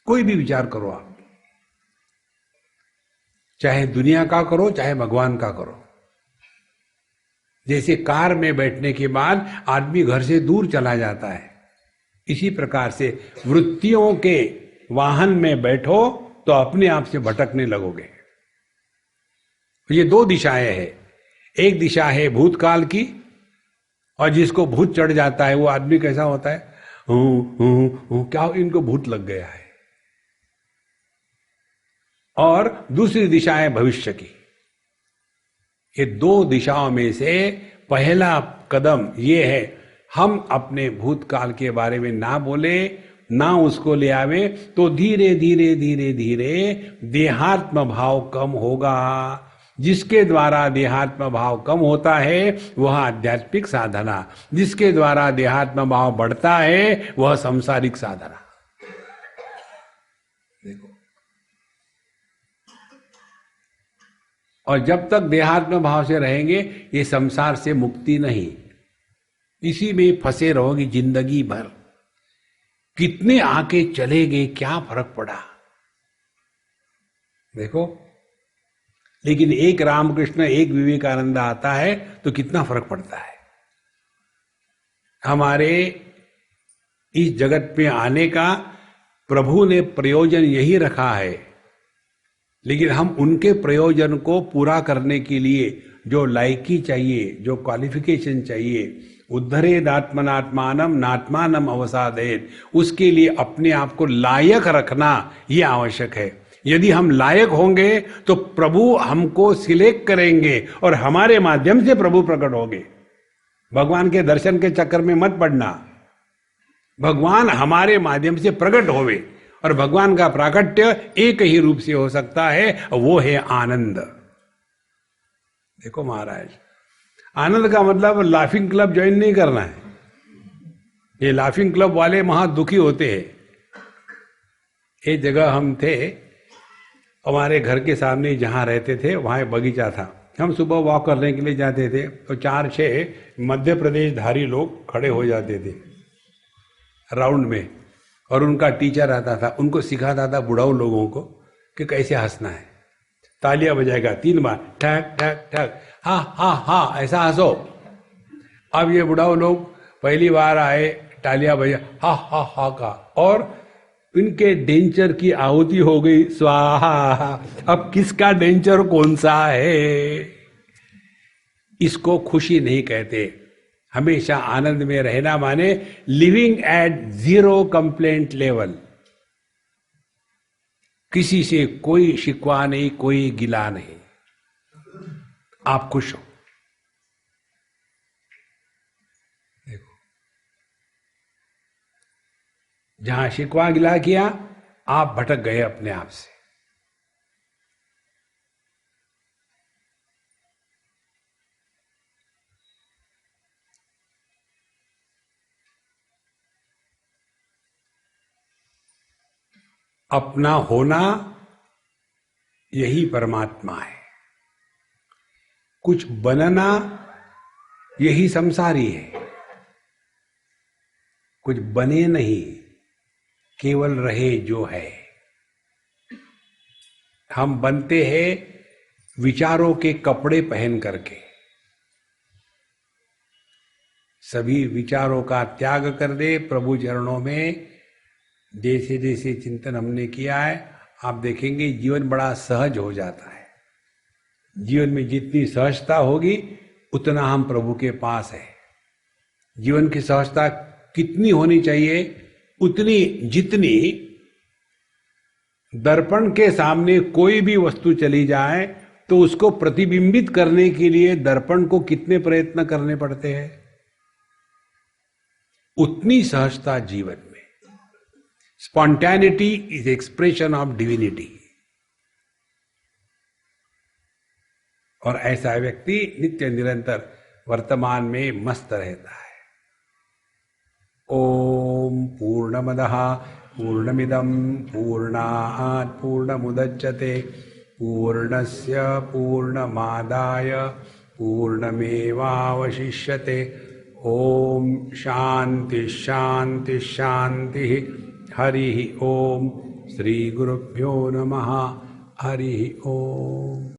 कोई भी विचार करो आप, चाहे दुनिया का करो, चाहे भगवान का करो। जैसे कार में बैठने के बाद आदमी घर से दूर चला जाता है, इसी प्रकार से वृत्तियों के वाहन में बैठो तो अपने आप से भटकने लगोगे। ये 2 दिशाएं हैं। एक दिशा है भूतकाल की, और जिसको भूत चढ़ जाता है वो आदमी कैसा होता है, क्या इनको भूत लग गया है। और दूसरी दिशा है भविष्य की। ये 2 दिशाओं में से पहला कदम ये है, हम अपने भूतकाल के बारे में ना बोले, ना उसको ले आवे, तो धीरे धीरे धीरे धीरे देहात्म भाव कम होगा। जिसके द्वारा देहात्म भाव कम होता है वह आध्यात्मिक साधना, जिसके द्वारा देहात्म भाव बढ़ता है वह सांसारिक साधना। देखो, और जब तक देहात्म भाव से रहेंगे, ये संसार से मुक्ति नहीं, इसी में फंसे रहोगे जिंदगी भर। कितने आके चले गए, क्या फर्क पड़ा। देखो, लेकिन एक रामकृष्ण, एक विवेकानंद आता है तो कितना फर्क पड़ता है। हमारे इस जगत में आने का प्रभु ने प्रयोजन यही रखा है, लेकिन हम उनके प्रयोजन को पूरा करने के लिए जो लायकी चाहिए, जो क्वालिफिकेशन चाहिए, उद्धरेदात्मनात्मानम नात्मानम अवसादेत, उसके लिए अपने आप को लायक रखना ये आवश्यक है। यदि हम लायक होंगे तो प्रभु हमको सिलेक्ट करेंगे और हमारे माध्यम से प्रभु प्रकट होंगे। भगवान के दर्शन के चक्कर में मत पड़ना। भगवान हमारे माध्यम से प्रकट होवे, और भगवान का प्राकट्य एक ही रूप से हो सकता है, वो है आनंद। देखो महाराज, आनंद का मतलब लाफिंग क्लब ज्वाइन नहीं करना है। ये लाफिंग क्लब वाले महा दुखी होते हैं। एक जगह हम थे, हमारे घर के सामने जहाँ रहते थे वहाँ एक बगीचा था। हम सुबह वॉक करने के लिए जाते थे तो 4-6 मध्य प्रदेश धारी लोग खड़े हो जाते थे। राउंड में, और उनका टीचर आता था, उनको सिखाता था बुढ़ाऊ लोगों को कि कैसे हंसना है। तालियां बजाएगा 3 बार, ठक ठक ठक, हा हा हा, ऐसा हंसो। अब ये बुढ़ाऊ लोग पहली बार आए, तालियां बजा हा हा हा का, और इनके डेंचर की आहुति हो गई स्वाहा। अब किसका डेंचर कौन सा है? इसको खुशी नहीं कहते। हमेशा आनंद में रहना माने लिविंग एट 0 कंप्लेंट लेवल। किसी से कोई शिकवा नहीं, कोई गिला नहीं, आप खुश हो। देखो, जहां शिकवा गिला किया, आप भटक गए अपने आप से। अपना होना यही परमात्मा है। कुछ बनना यही संसारी है। कुछ बने नहीं, केवल रहे जो है। हम बनते हैं विचारों के कपड़े पहन करके। सभी विचारों का त्याग कर दे प्रभु चरणों में। जैसे जैसे चिंतन हमने किया है, आप देखेंगे जीवन बड़ा सहज हो जाता है। जीवन में जितनी सहजता होगी, उतना हम प्रभु के पास है। जीवन की सहजता कितनी होनी चाहिए? उतनी जितनी दर्पण के सामने कोई भी वस्तु चली जाए तो उसको प्रतिबिंबित करने के लिए दर्पण को कितने प्रयत्न करने पड़ते हैं, उतनी सहजता जीवन में। Spontaneity is expression of divinity. और ऐसा व्यक्ति नित्य निरंतर वर्तमान में मस्त रहता है। ओम पूर्णमदः पूर्णमिदं पूर्णात् पूर्णमुदच्यते पूर्णस्य पूर्णमादाय पूर्णमेवावशिष्यते। ओम शांति शांति शांति। हरि ओम। श्री गुरुभ्यो नमः। हरि ओम।